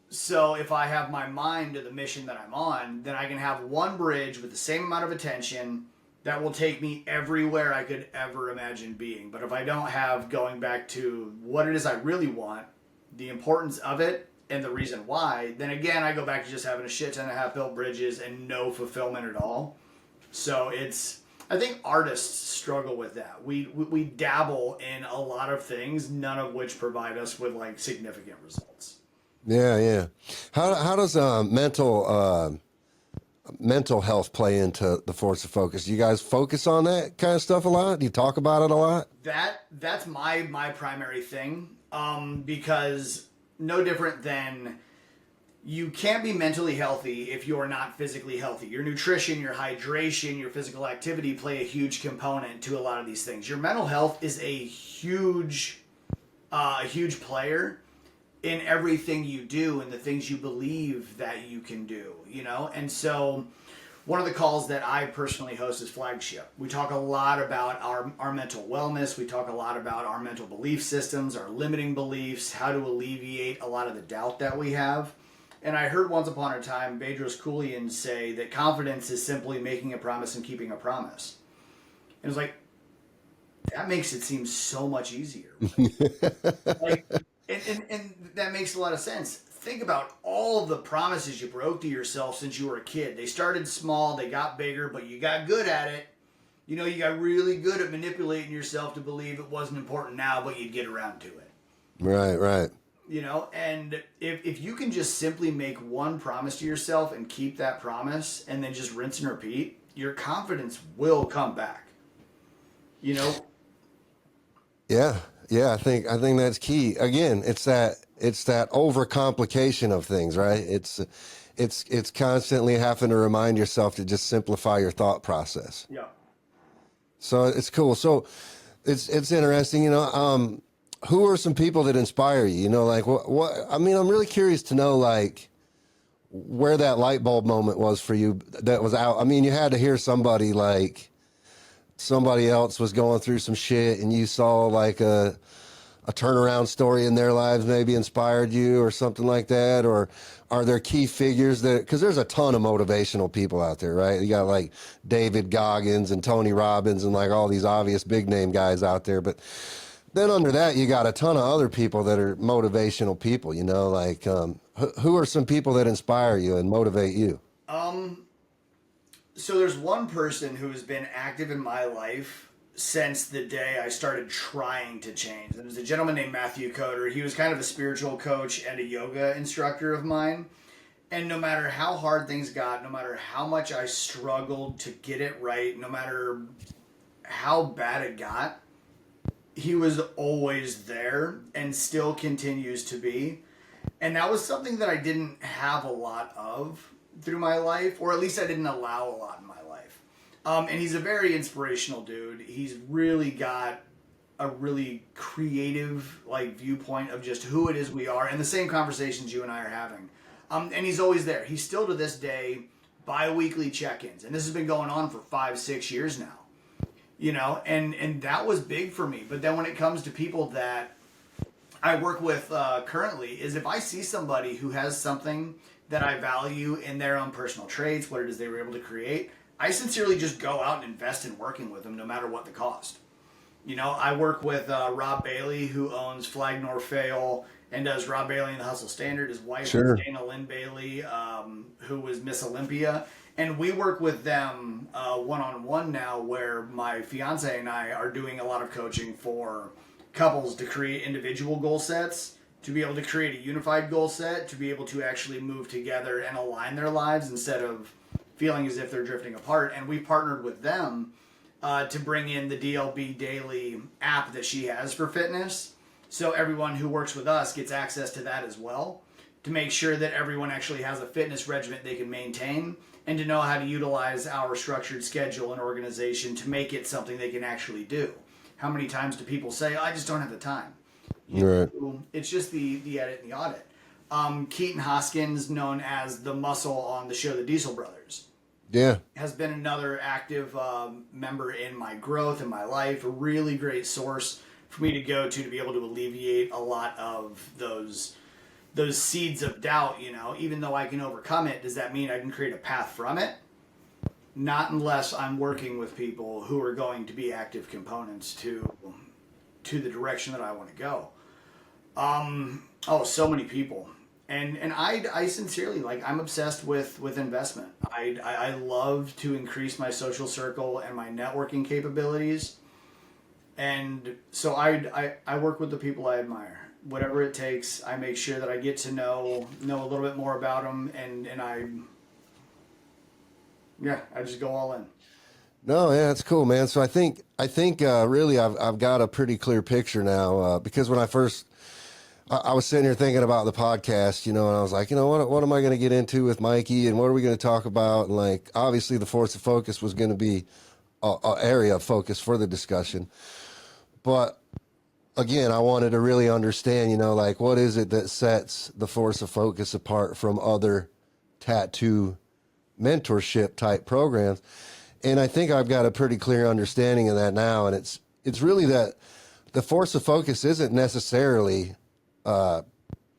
So if I have my mind to the mission that I'm on, then I can have one bridge with the same amount of attention that will take me everywhere I could ever imagine being. But if I don't have going back to what it is I really want, the importance of it, and the reason why, then again, I go back to just having a shit ton of half-built bridges and no fulfillment at all. So I think artists struggle with that. We dabble in a lot of things, none of which provide us with like significant results. Yeah. Yeah. How does mental health play into the force of focus? Do you guys focus on that kind of stuff a lot? Do you talk about it a lot? That's my primary thing. Because no different than you can't be mentally healthy if you're not physically healthy. Your nutrition, your hydration, your physical activity play a huge component to a lot of these things. Your mental health is a huge player in everything you do and the things you believe that you can do. And so one of the calls that I personally host is Flagship. We talk a lot about our mental wellness. We talk a lot about our mental belief systems, our limiting beliefs, how to alleviate a lot of the doubt that we have. And I heard once upon a time Bedros Keuilian say that confidence is simply making a promise and keeping a promise. And it was like, that makes it seem so much easier. Like, and that makes a lot of sense. Think about all of the promises you broke to yourself since you were a kid. They started small, they got bigger, but you got good at it. You got really good at manipulating yourself to believe it wasn't important now, but you'd get around to it. Right. And if you can just simply make one promise to yourself and keep that promise and then just rinse and repeat, your confidence will come back. Yeah. I think that's key. Again, it's that overcomplication of things, right? It's constantly having to remind yourself to just simplify your thought process. Yeah. So it's cool. So it's interesting, who are some people that inspire you? Like what I mean, I'm really curious to know like where that light bulb moment was for you that was out. I mean, you had to hear somebody else was going through some shit and you saw like a turnaround story in their lives maybe inspired you or something like that? Or are there key figures because there's a ton of motivational people out there, right? You got like David Goggins and Tony Robbins and like all these obvious big name guys out there. But then under that, you got a ton of other people that are motivational people, like who are some people that inspire you and motivate you? So there's one person who has been active in my life since the day I started trying to change. There was a gentleman named Matthew Coder. He was kind of a spiritual coach and a yoga instructor of mine. And no matter how hard things got, no matter how much I struggled to get it right, no matter how bad it got, he was always there and still continues to be. And that was something that I didn't have a lot of through my life, or at least I didn't allow a lot in my life. And he's a very inspirational dude. He's really got a really creative viewpoint of just who it is we are and the same conversations you and I are having. And he's always there. He still to this day bi-weekly check-ins, and this has been going on for 5-6 years now. And that was big for me. But then when it comes to people that I work with currently, is if I see somebody who has something that I value in their own personal traits, what it is they were able to create, I sincerely just go out and invest in working with them no matter what the cost. I work with Rob Bailey, who owns Flag Nor Fail and does Rob Bailey and the Hustle Standard. His wife Sure. is Dana Lynn Bailey, who was Miss Olympia. And we work with them one-on-one now, where my fiance and I are doing a lot of coaching for couples to create individual goal sets, to be able to create a unified goal set, to be able to actually move together and align their lives instead of feeling as if they're drifting apart. And we partnered with them to bring in the DLB Daily app that she has for fitness. So everyone who works with us gets access to that as well, to make sure that everyone actually has a fitness regimen they can maintain, and to know how to utilize our structured schedule and organization to make it something they can actually do. How many times do people say, I just don't have the time? Right. It's just the edit and the audit. Keaton Hoskins, known as the muscle on the show The Diesel Brothers, Yeah. has been another active member in my growth in my life. A really great source for me to go to be able to alleviate a lot of those seeds of doubt. Even though I can overcome it, does that mean I can create a path from it? Not unless I'm working with people who are going to be active components to the direction that I want to go. So many people. And I sincerely, I'm obsessed with investment. I love to increase my social circle and my networking capabilities. And so I work with the people I admire. Whatever it takes, I make sure that I get to know a little bit more about them, and I just go all in. No, yeah, that's cool, man. So I think really I've got a pretty clear picture now, because when I was sitting here thinking about the podcast, and I was like, what am I going to get into with Mikey, and what are we going to talk about? And obviously the force of focus was going to be a area of focus for the discussion. But again, I wanted to really understand, what is it that sets the force of focus apart from other tattoo mentorship type programs? And I think I've got a pretty clear understanding of that now. And it's really that the force of focus isn't necessarily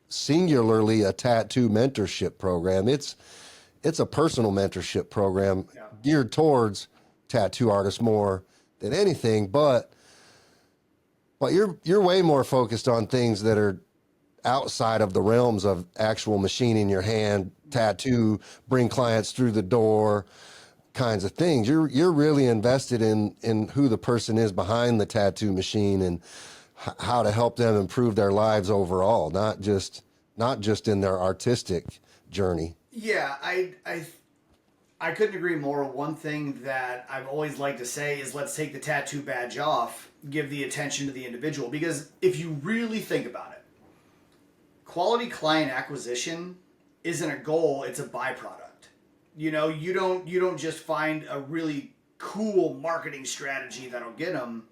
singularly a tattoo mentorship program. It's a personal mentorship program geared towards tattoo artists more than anything, but you're way more focused on things that are outside of the realms of actual machining your hand, tattoo, bring clients through the door kinds of things. You're really invested in who the person is behind the tattoo machine and how to help them improve their lives overall, not just in their artistic journey. Yeah, I couldn't agree more. One thing that I've always liked to say is, let's take the tattoo badge off, give the attention to the individual. Because if you really think about it, quality client acquisition isn't a goal, it's a byproduct. You don't just find a really cool marketing strategy that'll get them.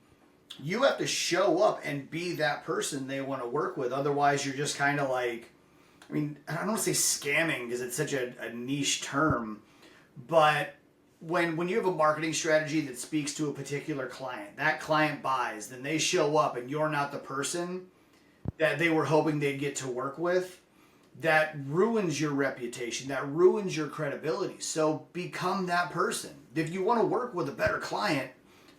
You have to show up and be that person they want to work with. Otherwise, you're just kind of I don't want to say scamming because it's such a niche term, but when you have a marketing strategy that speaks to a particular client, that client buys, then they show up and you're not the person that they were hoping they'd get to work with, that ruins your reputation, that ruins your credibility. So become that person. If you want to work with a better client,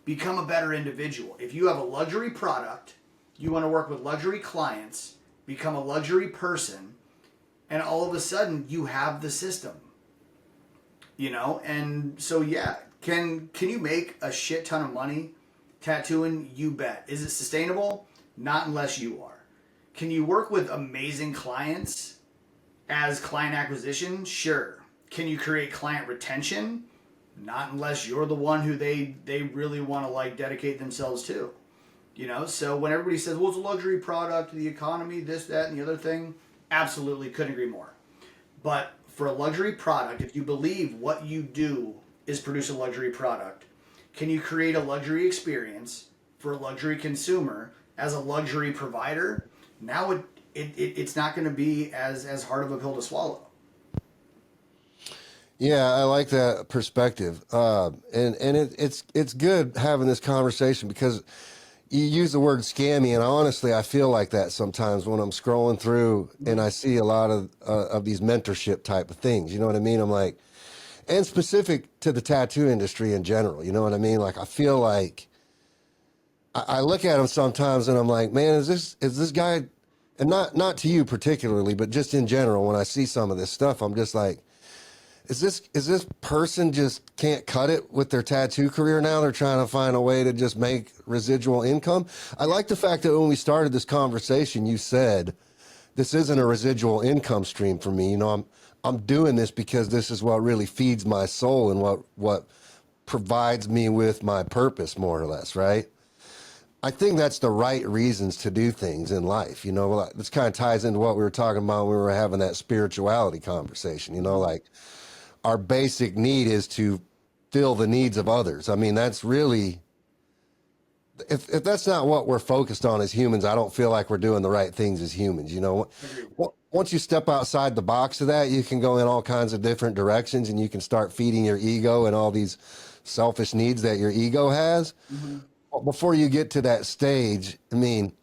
become a better individual. If you have a luxury product, you want to work with luxury clients, become a luxury person, and all of a sudden you have the system. And so can you make a shit ton of money tattooing? You bet. Is it sustainable? Not unless you are. Can you work with amazing clients as client acquisition? Sure. Can you create client retention? Not unless you're the one who they really want to dedicate themselves to. So when everybody says, well, it's a luxury product, the economy, this, that, and the other thing, absolutely couldn't agree more. But for a luxury product, if you believe what you do is produce a luxury product, can you create a luxury experience for a luxury consumer as a luxury provider? Now it's not going to be as hard of a pill to swallow. Yeah, I like that perspective. It's good having this conversation because you use the word scammy, and honestly, I feel like that sometimes when I'm scrolling through and I see a lot of these mentorship type of things. You know what I mean? I'm like, and specific to the tattoo industry in general. You know what I mean? Like, I feel like I look at them sometimes and I'm like, man, is this guy, and not to you particularly, but just in general, when I see some of this stuff, I'm just like, is this person just can't cut it with their tattoo career now? They're trying to find a way to just make residual income. I like the fact that when we started this conversation, you said this isn't a residual income stream for me. You know, I'm doing this because this is what really feeds my soul and what provides me with my purpose, more or less, right? I think that's the right reasons to do things in life. You know, well, this kind of ties into what we were talking about when we were having that spirituality conversation. You know, like our basic need is to fill the needs of others. I mean, that's really, if that's not what we're focused on as humans, I don't feel like we're doing the right things as humans. You know, once you step outside the box of that, you can go in all kinds of different directions and you can start feeding your ego and all these selfish needs that your ego has. But before you get to that stage, I mean,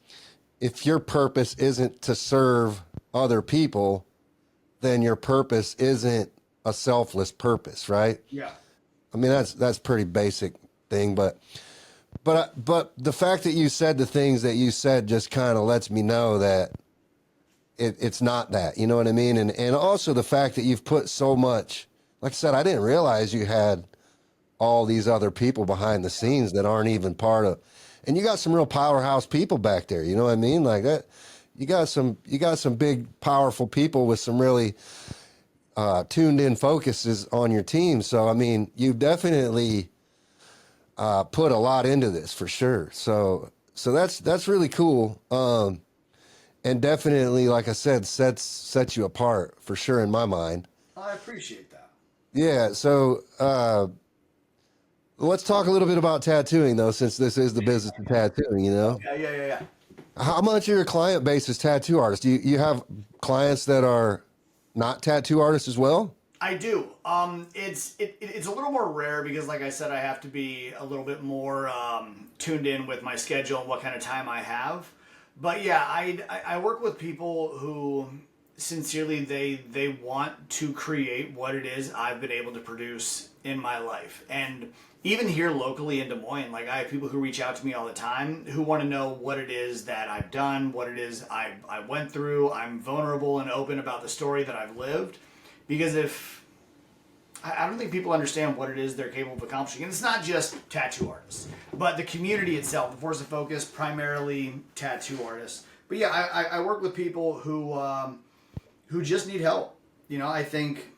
if your purpose isn't to serve other people, then your purpose isn't a selfless purpose, right? Yeah. I mean, that's pretty basic thing, but the fact that you said the things that you said just kind of lets me know that it's not that, you know what I mean? And also the fact that you've put so much, like I said, I didn't realize you had all these other people behind the scenes that aren't even part of, and you got some real powerhouse people back there, you know what I mean? Like that, you got some big, powerful people with some really tuned in focuses on your team. So, I mean, you've definitely put a lot into this for sure. So that's really cool. And definitely, like I said, sets you apart for sure in my mind. I appreciate that. Yeah. So, let's talk a little bit about tattooing though, since this is the business of tattooing, you know? Yeah. How much of your client base is tattoo artists? Do you have clients that are not tattoo artists as well? I do. It's a little more rare because, like I said, I have to be a little bit more tuned in with my schedule and what kind of time I have. But yeah, I work with people who sincerely they want to create what it is I've been able to produce in my life. And even here locally in Des Moines, like I have people who reach out to me all the time who want to know what it is that I've done, what it is I went through. I'm vulnerable and open about the story that I've lived. Because if I don't think people understand what it is they're capable of accomplishing, and it's not just tattoo artists, but the community itself, the Force of Focus, primarily tattoo artists. But yeah, I work with people who just need help. You know, I think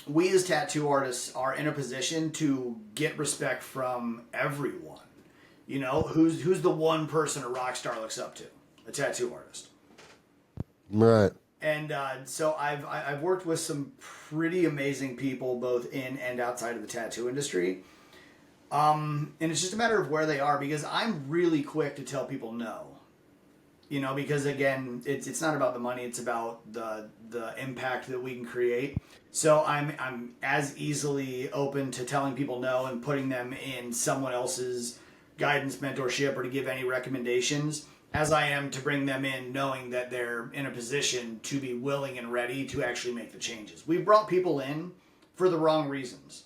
we as tattoo artists are in a position to get respect from everyone. You know, who's the one person a rock star looks up to? A tattoo artist. Right. And so I've worked with some pretty amazing people both in and outside of the tattoo industry. And it's just a matter of where they are because I'm really quick to tell people no. You know, because again, it's not about the money, it's about the impact that we can create. So I'm as easily open to telling people no and putting them in someone else's guidance, mentorship, or to give any recommendations as I am to bring them in knowing that they're in a position to be willing and ready to actually make the changes. We brought people in for the wrong reasons,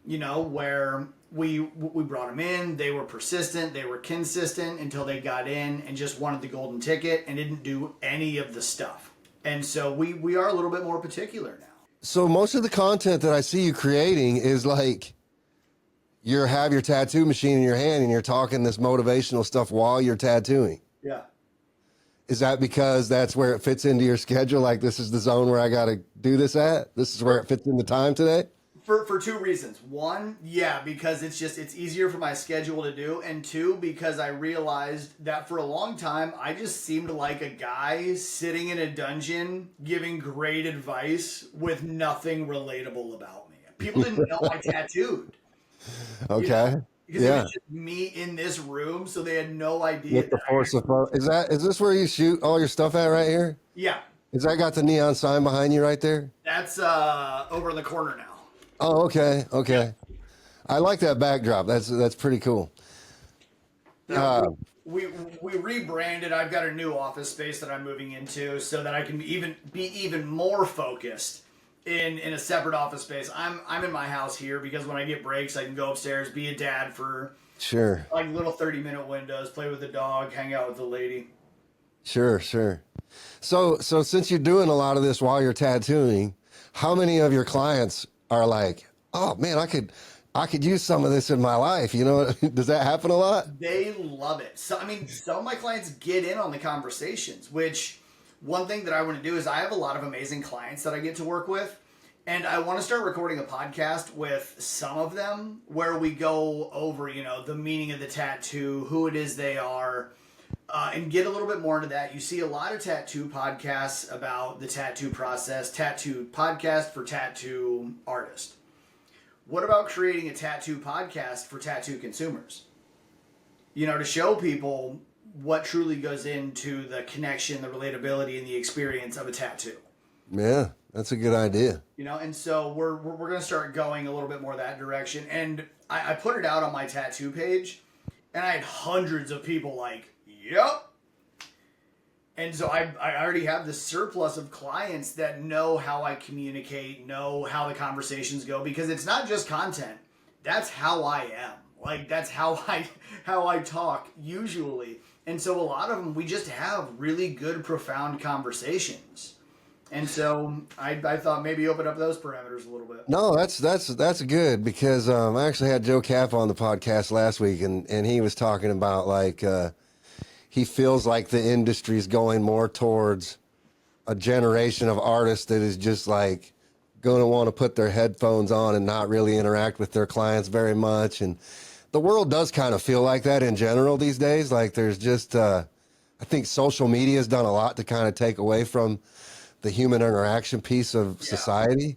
you know, where we brought them in, they were persistent, they were consistent until they got in and just wanted the golden ticket and didn't do any of the stuff. And so we are a little bit more particular now. So most of the content that I see you creating is like you have your tattoo machine in your hand and you're talking this motivational stuff while you're tattooing. Yeah. Is that because that's where it fits into your schedule? Like this is the zone where I got to do this at? This is where it fits in the time today? For two reasons. One, yeah, because it's easier for my schedule to do. And two, because I realized that for a long time, I just seemed like a guy sitting in a dungeon giving great advice with nothing relatable about me. People didn't know I tattooed. Okay. You know? Because it Yeah. was just me in this room, so they had no idea. With the force of is this where you shoot all your stuff at right here? Yeah. Is that got the neon sign behind you right there? That's over in the corner now. Oh, okay, okay. I like that backdrop. That's pretty cool. Yeah, Uh, we rebranded. I've got a new office space that I'm moving into so that I can be even more focused in a separate office space. I'm in my house here because when I get breaks, I can go upstairs, be a dad for sure, like little 30-minute windows, play with the dog, hang out with the lady. sure, sure. So since you're doing a lot of this while you're tattooing, how many of your clients are like, "Oh man, I could use some of this in my life." You know, does that happen a lot? They love it. So I mean, some of my clients get in on the conversations, which one thing that I want to do is I have a lot of amazing clients that I get to work with. And I want to start recording a podcast with some of them where we go over, the meaning of the tattoo, who it is they are, and get a little bit more into that. You see a lot of tattoo podcasts about the tattoo process, tattoo podcast for tattoo artists. What about creating a tattoo podcast for tattoo consumers? To show people what truly goes into the connection, the relatability, and the experience of a tattoo. Yeah, that's a good idea. And so we're going to start going a little bit more that direction. And I put it out on my tattoo page, and I had hundreds of people like, yep. And so I already have this surplus of clients that know how I communicate, know how the conversations go, because it's not just content. That's how I am. Like that's how I talk usually. And so a lot of them we just have really good profound conversations. And so I thought maybe open up those parameters a little bit. No, that's good because I actually had Joe Capp on the podcast last week, and he was talking about like he feels like the industry's going more towards a generation of artists that is just like going to want to put their headphones on and not really interact with their clients very much. And the world does kind of feel like that in general these days. Like there's just, I think social media has done a lot to kind of take away from the human interaction piece of Yeah. society.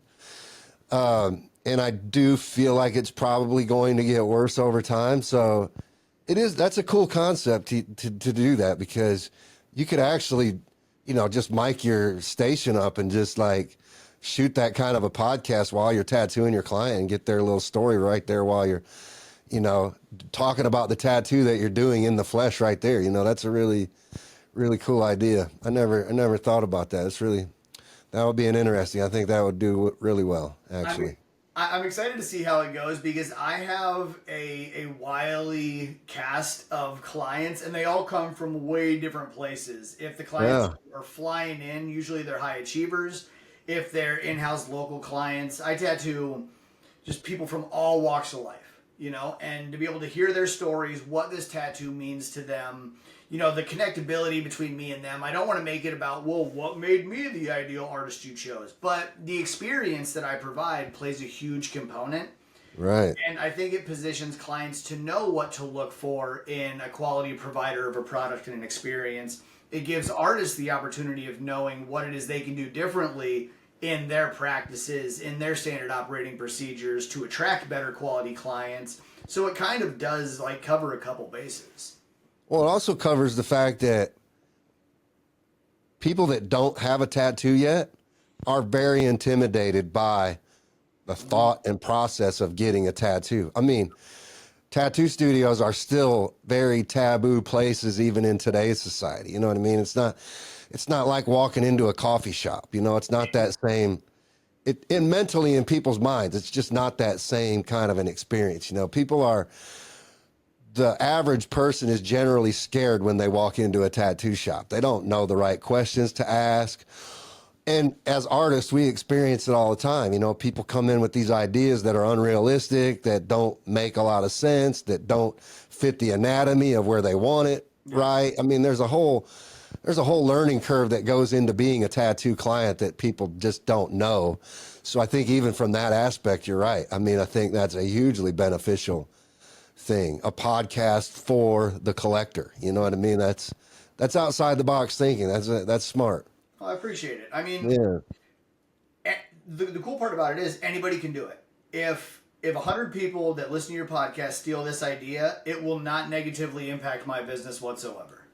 And I do feel like it's probably going to get worse over time. So that's a cool concept to do that because you could actually, just mic your station up and just like shoot that kind of a podcast while you're tattooing your client and get their little story right there while you're, talking about the tattoo that you're doing in the flesh right there. That's a really, really cool idea. I never thought about that. That would be an interesting. I think that would do really well, actually. I'm excited to see how it goes because I have a wily cast of clients and they all come from way different places. If the clients Yeah. are flying in, usually they're high achievers. If they're in-house local clients, I tattoo just people from all walks of life, and to be able to hear their stories, what this tattoo means to them, the connectability between me and them. I don't want to make it about, well, what made me the ideal artist you chose? But the experience that I provide plays a huge component. Right. And I think it positions clients to know what to look for in a quality provider of a product and an experience. It gives artists the opportunity of knowing what it is they can do differently in their practices, in their standard operating procedures to attract better quality clients. So it kind of does like cover a couple bases. Well, it also covers the fact that people that don't have a tattoo yet are very intimidated by the thought and process of getting a tattoo. I mean, tattoo studios are still very taboo places even in today's society. You know what I mean? It's not like walking into a coffee shop. It's not that same mentally in people's minds. It's just not that same kind of an experience. The average person is generally scared when they walk into a tattoo shop. They don't know the right questions to ask. And as artists, we experience it all the time. People come in with these ideas that are unrealistic, that don't make a lot of sense, that don't fit the anatomy of where they want it, right? I mean, there's a whole learning curve that goes into being a tattoo client that people just don't know. So I think even from that aspect, you're right. I mean, I think that's a hugely beneficial thing, a podcast for the collector. You know what I mean? That's outside the box thinking. That's smart. Well, I appreciate it. I mean, Yeah. the cool part about it is anybody can do it. If 100 people that listen to your podcast steal this idea, it will not negatively impact my business whatsoever.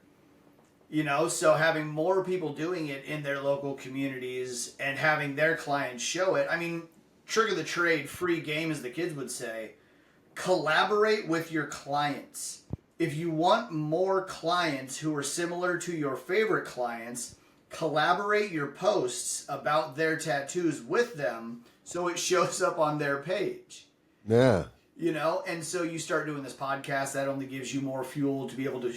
So having more people doing it in their local communities and having their clients show it. I mean, trick of the trade, free game, as the kids would say. Collaborate with your clients. If you want more clients who are similar to your favorite clients, collaborate your posts about their tattoos with them so it shows up on their page. Yeah. You know, and so you start doing this podcast, that only gives you more fuel to be able to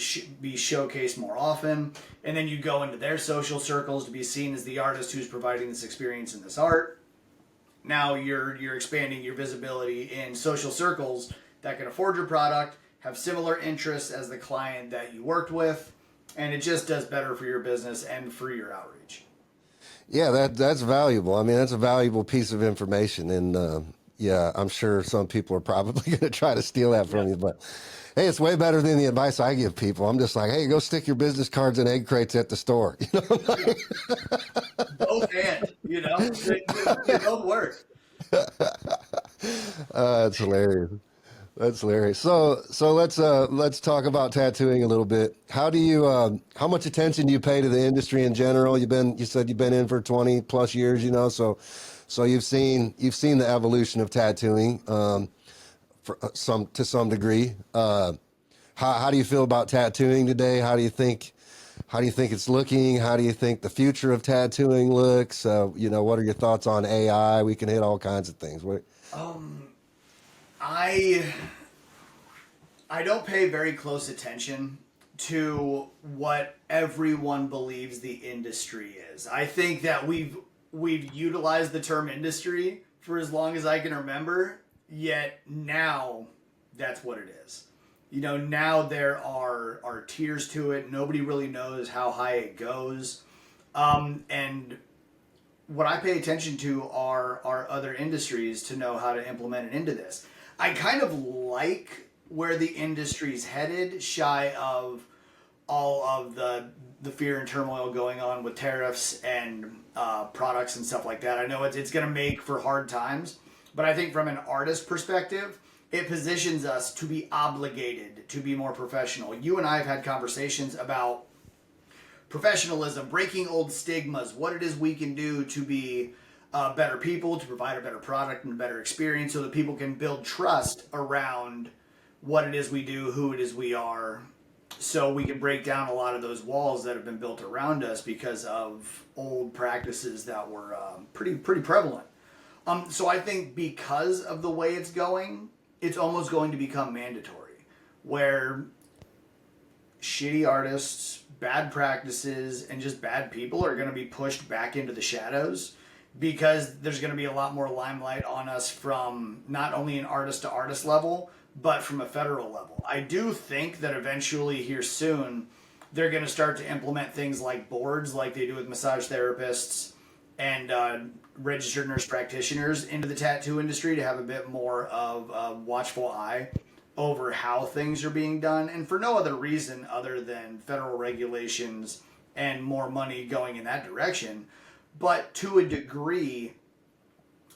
be showcased more often. And then you go into their social circles to be seen as the artist who's providing this experience and this art. Now you're expanding your visibility in social circles that can afford your product, have similar interests as the client that you worked with, and it just does better for your business and for your outreach. Yeah, that's valuable. I mean, that's a valuable piece of information, and yeah, I'm sure some people are probably going to try to steal that from you, but hey, it's way better than the advice I give people. I'm just like, hey, go stick your business cards in egg crates at the store. You know, Both and, you know, they both work. that's hilarious. That's hilarious. So let's talk about tattooing a little bit. How do you how much attention do you pay to the industry in general? You said you've been in for 20 plus years, you know, so you've seen the evolution of tattooing for to some degree. How do you feel about tattooing today? How do you think it's looking? How do you think the future of tattooing looks? You know, what are your thoughts on AI? We can hit all kinds of things. I don't pay very close attention to what everyone believes the industry is. I think that we've utilized the term industry for as long as I can remember, yet now that's what it is. You know, now there are tiers to it. Nobody really knows how high it goes. And what I pay attention to are other industries to know how to implement it into this. I kind of like where the industry's headed, shy of all of the fear and turmoil going on with tariffs and products and stuff like that. I know it's going to make for hard times, but I think from an artist perspective, it positions us to be obligated to be more professional. You and I have had conversations about professionalism, breaking old stigmas, what it is we can do to be better people, to provide a better product and a better experience so that people can build trust around what it is we do, who it is we are, so we can break down a lot of those walls that have been built around us because of old practices that were pretty prevalent. So I think because of the way it's going, it's almost going to become mandatory, where shitty artists, bad practices, and just bad people are going to be pushed back into the shadows because there's going to be a lot more limelight on us from not only an artist to artist level, but from a federal level. I do think that eventually here soon, they're going to start to implement things like boards like they do with massage therapists and registered nurse practitioners into the tattoo industry to have a bit more of a watchful eye over how things are being done, and for no other reason other than federal regulations and more money going in that direction. But to a degree,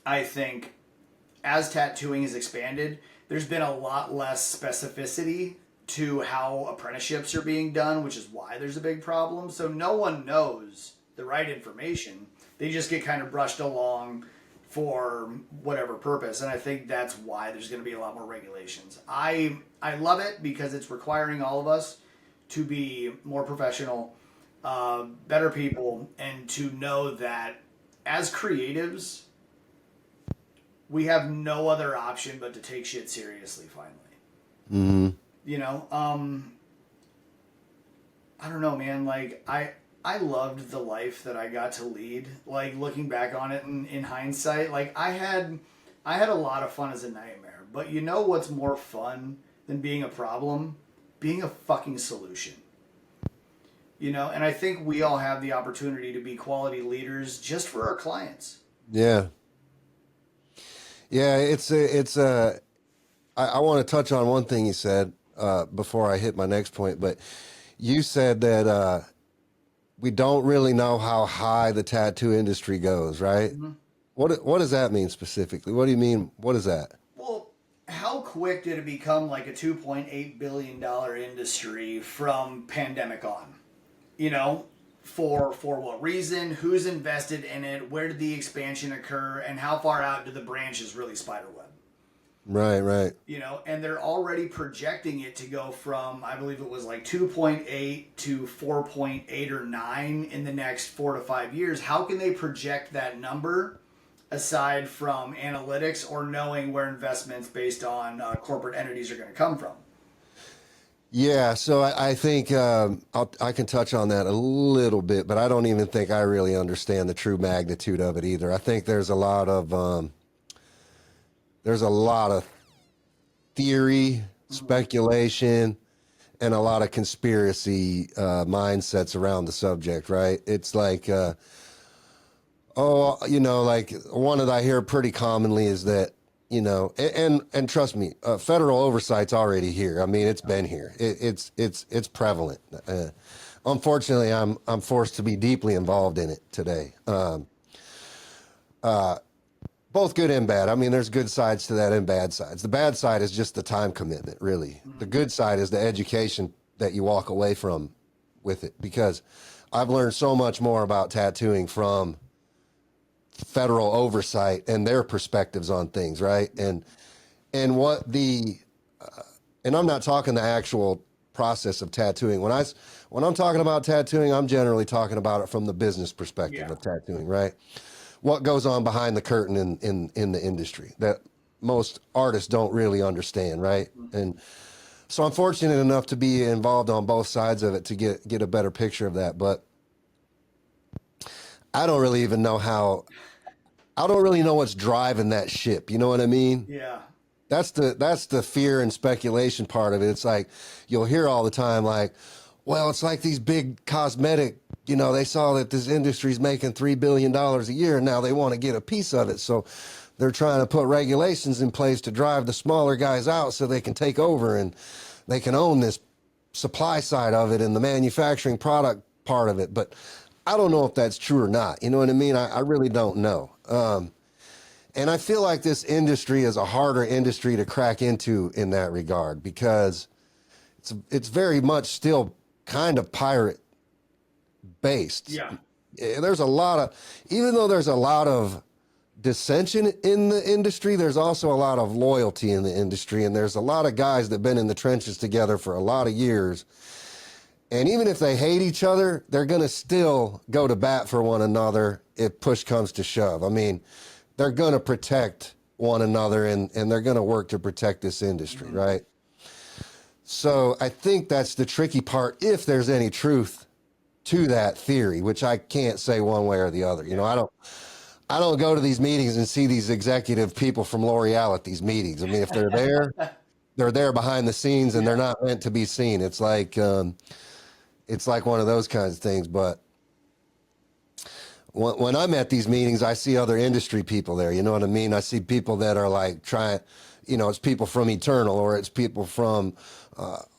I think as tattooing has expanded, there's been a lot less specificity to how apprenticeships are being done, which is why there's a big problem. So no one knows the right information. They just get kind of brushed along for whatever purpose, and I think that's why there's going to be a lot more regulations. I love it because it's requiring all of us to be more professional, better people, and to know that as creatives, we have no other option but to take shit seriously finally. Mm-hmm. You know, I don't know, man. Like, I loved the life that I got to lead. Like, looking back on it in hindsight, like I had a lot of fun as a nightmare. But you know what's more fun than being a problem? Being a fucking solution. You know, and I think we all have the opportunity to be quality leaders just for our clients. Yeah. Yeah, I want to touch on one thing you said before I hit my next point, but you said that we don't really know how high the tattoo industry goes, right? Mm-hmm. What does that mean specifically? What do you mean? What is that? Well, how quick did it become like a $2.8 billion industry from pandemic on? You know, for what reason, who's invested in it, where did the expansion occur, and how far out do the branches really spiderweb. Right. You know, and they're already projecting it to go from, I believe it was like 2.8 to 4.8 or 9 in the next 4 to 5 years. How can they project that number aside from analytics or knowing where investments based on corporate entities are going to come from? Yeah, so I think I can touch on that a little bit, but I don't even think I really understand the true magnitude of it either. I think there's a lot of theory, speculation, and a lot of conspiracy mindsets around the subject, right? It's like, like one that I hear pretty commonly is that, and trust me, federal oversight's already here. I mean, it's been here. It's prevalent. Unfortunately, I'm forced to be deeply involved in it today. Both good and bad. I mean, there's good sides to that and bad sides. The bad side is just the time commitment, really. The good side is the education that you walk away from with it, because I've learned so much more about tattooing from federal oversight and their perspectives on things, right? And what and I'm not talking the actual process of tattooing. When I'm talking about tattooing, I'm generally talking about it from the business perspective of tattooing, right? What goes on behind the curtain in the industry that most artists don't really understand, right? And so I'm fortunate enough to be involved on both sides of it to get a better picture of that. But I don't really even know I don't really know what's driving that ship. You know what I mean? Yeah. That's the fear and speculation part of it. It's like, you'll hear all the time, like, well, it's like these big cosmetic, they saw that this industry's making $3 billion a year, and now they want to get a piece of it. So they're trying to put regulations in place to drive the smaller guys out so they can take over and they can own this supply side of it and the manufacturing product part of it. But I don't know if that's true or not. You know what I mean? I really don't know. And I feel like this industry is a harder industry to crack into in that regard, because it's very much still kind of pirate based. Yeah. There's a lot of, even though there's a lot of dissension in the industry, there's also a lot of loyalty in the industry. And there's a lot of guys that have been in the trenches together for a lot of years. And even if they hate each other, they're going to still go to bat for one another if push comes to shove. I mean, they're going to protect one another, and they're going to work to protect this industry, right? So I think that's the tricky part, if there's any truth to that theory, which I can't say one way or the other. I don't go to these meetings and see these executive people from L'Oreal at these meetings. I mean, if they're there, they're there behind the scenes, and they're not meant to be seen. It's like one of those kinds of things. But when I'm at these meetings, I see other industry people there. You know what I mean? I see people that are like trying, it's people from Eternal, or it's people from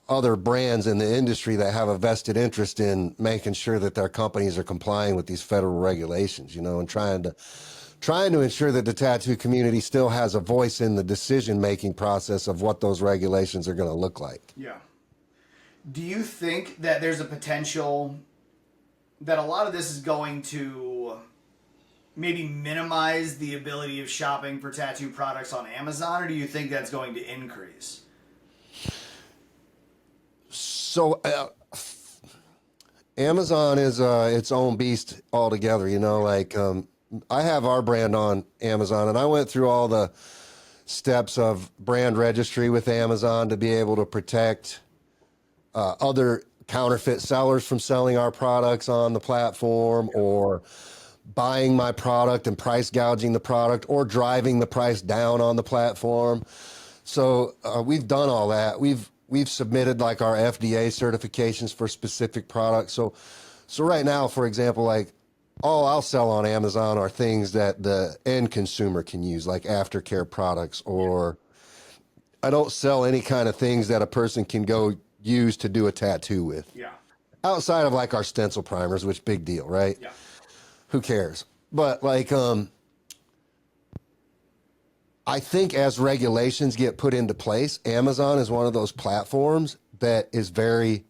other brands in the industry that have a vested interest in making sure that their companies are complying with these federal regulations, and trying to ensure that the tattoo community still has a voice in the decision-making process of what those regulations are going to look like. Yeah. Do you think that there's a potential that a lot of this is going to maybe minimize the ability of shopping for tattoo products on Amazon, or do you think that's going to increase? So Amazon is its own beast altogether. I have our brand on Amazon, and I went through all the steps of brand registry with Amazon to be able to protect other counterfeit sellers from selling our products on the platform, or buying my product and price gouging the product, or driving the price down on the platform. So we've done all that. We've submitted like our FDA certifications for specific products. So right now, for example, like all I'll sell on Amazon are things that the end consumer can use, like aftercare products, or I don't sell any kind of things that a person can go use to do a tattoo with. Yeah. Outside of like our stencil primers, which big deal, right? Yeah. Who cares? But like, I think as regulations get put into place, Amazon is one of those platforms that is very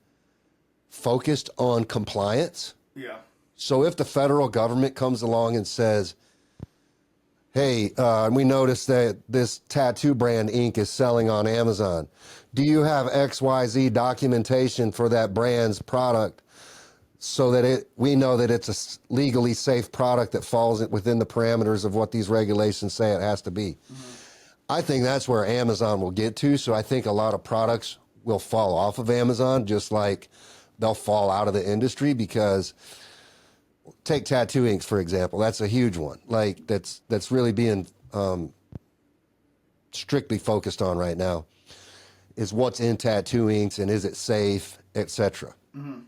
focused on compliance. Yeah. So if the federal government comes along and says, hey, we noticed that this tattoo brand ink is selling on Amazon. Do you have XYZ documentation for that brand's product so that we know that it's a legally safe product that falls within the parameters of what these regulations say it has to be? Mm-hmm. I think that's where Amazon will get to. So I think a lot of products will fall off of Amazon, just like they'll fall out of the industry, because take tattoo inks, for example. That's a huge one. Like that's really being strictly focused on right now, is what's in tattoo inks and is it safe, etc. Mm-hmm.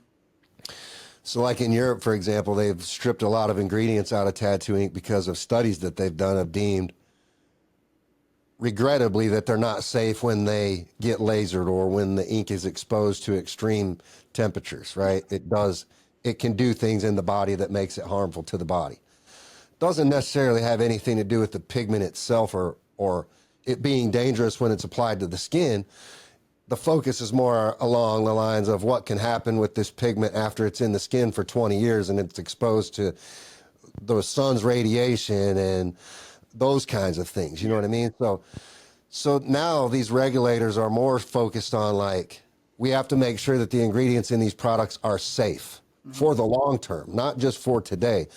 So like in Europe, for example, they've stripped a lot of ingredients out of tattoo ink because of studies that they've done have deemed, regrettably, that they're not safe when they get lasered or when the ink is exposed to extreme temperatures, right? It can do things in the body that makes it harmful to the body. Doesn't necessarily have anything to do with the pigment itself or it being dangerous when it's applied to the skin. The focus is more along the lines of what can happen with this pigment after it's in the skin for 20 years and it's exposed to the sun's radiation and those kinds of things. You know what I mean? So now these regulators are more focused on, like, we have to make sure that the ingredients in these products are safe for the long term, not just for today,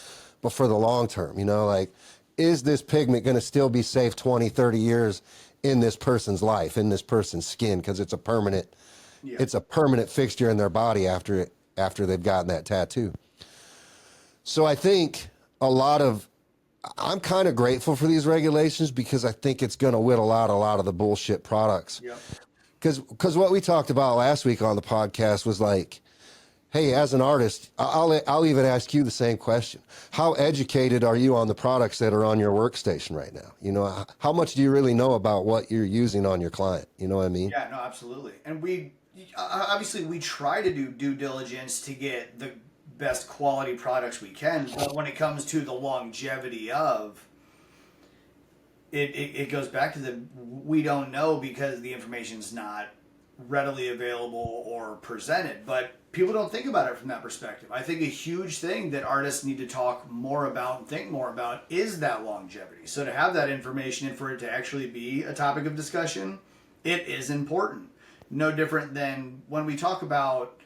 but for the long term. You know, like, is this pigment going to still be safe 20, 30 years in this person's life, in this person's skin? Because it's a permanent fixture in their body after they've gotten that tattoo. So I think I'm kind of grateful for these regulations, because I think it's going to whittle out a lot of the bullshit products. Because what we talked about last week on the podcast was like, hey, as an artist, I'll even ask you the same question. How educated are you on the products that are on your workstation right now? You know, how much do you really know about what you're using on your client? You know what I mean? Yeah, no, absolutely. And we try to do due diligence to get the best quality products we can, but when it comes to the longevity of it goes back to we don't know, because the information's not readily available or presented. But people don't think about it from that perspective. I think a huge thing that artists need to talk more about and think more about is that longevity. So to have that information and for it to actually be a topic of discussion, it is important. No different than when we talk about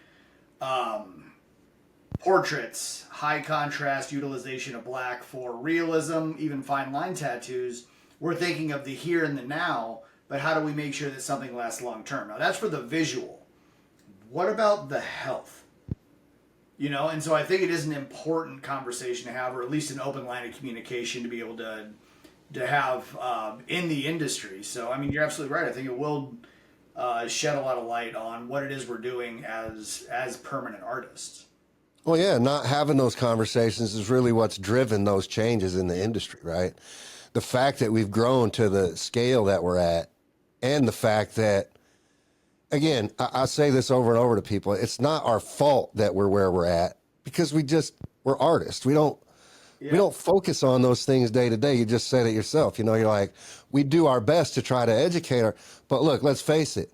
portraits, high contrast utilization of black for realism, even fine line tattoos. We're thinking of the here and the now, but how do we make sure that something lasts long term? Now that's for the visual. What about the health? You know, and so I think it is an important conversation to have, or at least an open line of communication to be able to have in the industry. So, I mean, you're absolutely right. I think it will shed a lot of light on what it is we're doing as permanent artists. Well, yeah, not having those conversations is really what's driven those changes in the industry, right? The fact that we've grown to the scale that we're at, and the fact that, again, I say this over and over to people, it's not our fault that we're where we're at, because we're artists. We don't focus on those things day to day. You just said it yourself. You know, you're like, we do our best to try to educate her. But look, let's face it.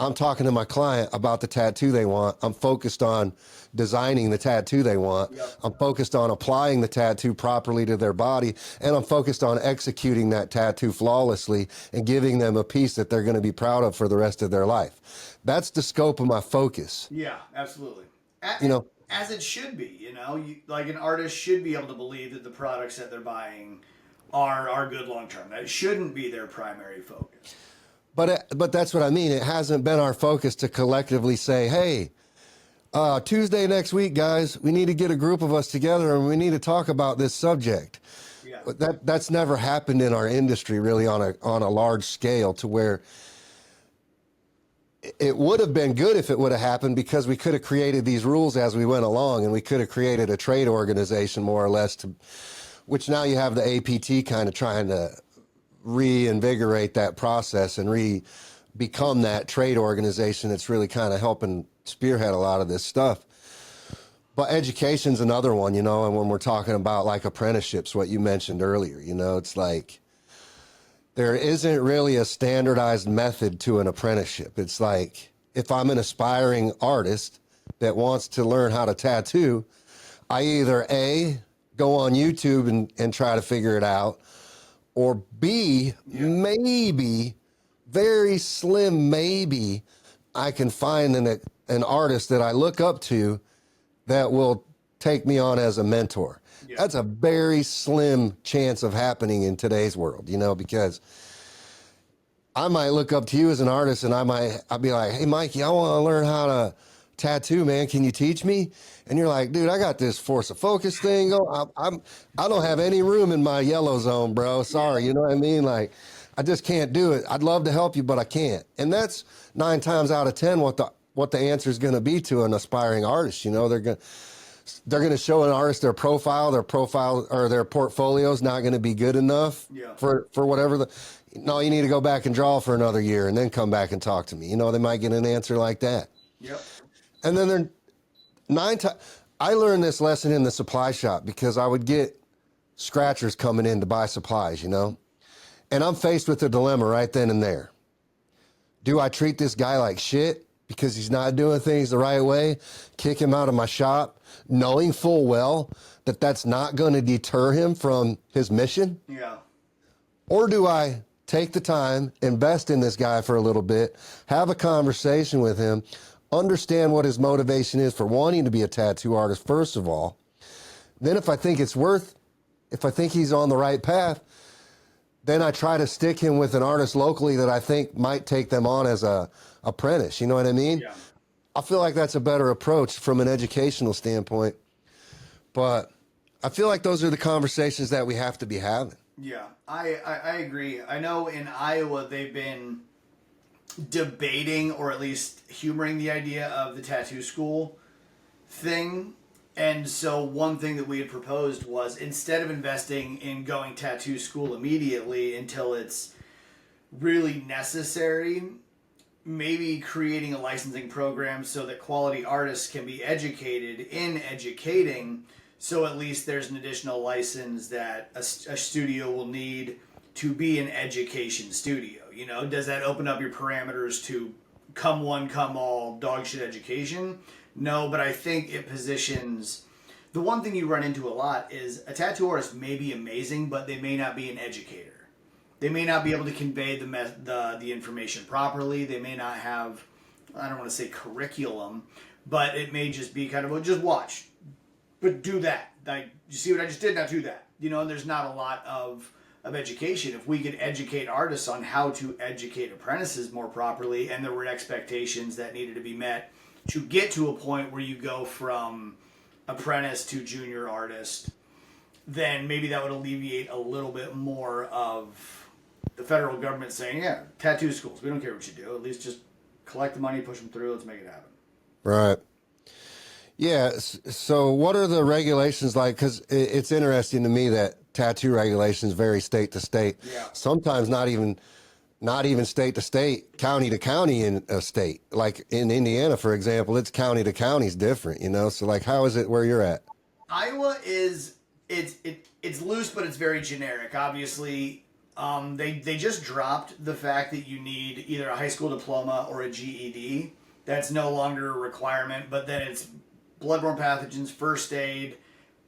I'm talking to my client about the tattoo they want. I'm focused on designing the tattoo they want. Yep. I'm focused on applying the tattoo properly to their body. And I'm focused on executing that tattoo flawlessly and giving them a piece that they're going to be proud of for the rest of their life. That's the scope of my focus. Yeah, absolutely. As it should be, you know, like an artist should be able to believe that the products that they're buying are good long term. That shouldn't be their primary focus. But that's what I mean. It hasn't been our focus to collectively say, hey, Tuesday next week, guys, we need to get a group of us together and we need to talk about this subject. Yeah. But that's never happened in our industry really on a large scale, to where it would have been good if it would have happened, because we could have created these rules as we went along, and we could have created a trade organization more or less, which now you have the APT kind of trying to reinvigorate that process and become that trade organization that's really kind of helping spearhead a lot of this stuff. But education's another one, you know, and when we're talking about like apprenticeships, what you mentioned earlier, you know, it's like there isn't really a standardized method to an apprenticeship. It's like, if I'm an aspiring artist that wants to learn how to tattoo, I either A, go on YouTube and try to figure it out, or B, maybe, very slim maybe, I can find an artist that I look up to that will take me on as a mentor. Yeah. That's a very slim chance of happening in today's world, because I might look up to you as an artist and I'll be like, hey, Mikey, I want to learn how to tattoo, man. Can you teach me? And you're like, dude, I got this force of focus thing. I don't have any room in my yellow zone, bro. Sorry. You know what I mean? Like, I just can't do it. I'd love to help you, but I can't. And that's 9 times out of 10 what the answer is going to be to an aspiring artist. They're going to show an artist their profile or their portfolio is not going to be good enough for whatever no, you need to go back and draw for another year and then come back and talk to me. They might get an answer like that. Yep. And then they're 9 times. I learned this lesson in the supply shop because I would get scratchers coming in to buy supplies, and I'm faced with a dilemma right then and there. Do I treat this guy like shit because he's not doing things the right way, kick him out of my shop, knowing full well that that's not going to deter him from his mission? Yeah. Or do I take the time, invest in this guy for a little bit, have a conversation with him, understand what his motivation is for wanting to be a tattoo artist, first of all. Then if I think he's on the right path, then I try to stick him with an artist locally that I think might take them on as a apprentice. You know what I mean? Yeah. I feel like that's a better approach from an educational standpoint. But I feel like those are the conversations that we have to be having. Yeah, I agree. I know in Iowa they've been debating or at least humoring the idea of the tattoo school thing. And so one thing that we had proposed was instead of investing in going tattoo school immediately until it's really necessary, maybe creating a licensing program so that quality artists can be educated in educating, so at least there's an additional license that a studio will need to be an education studio. Does that open up your parameters to come one, come all, dog shit education? No, but I think it positions... The one thing you run into a lot is a tattoo artist may be amazing, but they may not be an educator. They may not be able to convey the information properly. They may not have, I don't want to say curriculum, but it may just be kind of, well, just watch. But do that. Like, you see what I just did? Now do that. And there's not a lot of education. If we could educate artists on how to educate apprentices more properly, and there were expectations that needed to be met to get to a point where you go from apprentice to junior artist, then maybe that would alleviate a little bit more of the federal government saying, yeah, tattoo schools, we don't care what you do. At least just collect the money, push them through, let's make it happen. Right. Yeah. So what are the regulations like? Because it's interesting to me that tattoo regulations vary state to state. Yeah. Sometimes not even state to state, county to county in a state. Like in Indiana, for example, it's county to county is different, So like, how is it where you're at? Iowa is, it's loose, but it's very generic. Obviously, they just dropped the fact that you need either a high school diploma or a GED. That's no longer a requirement, but then it's bloodborne pathogens, first aid,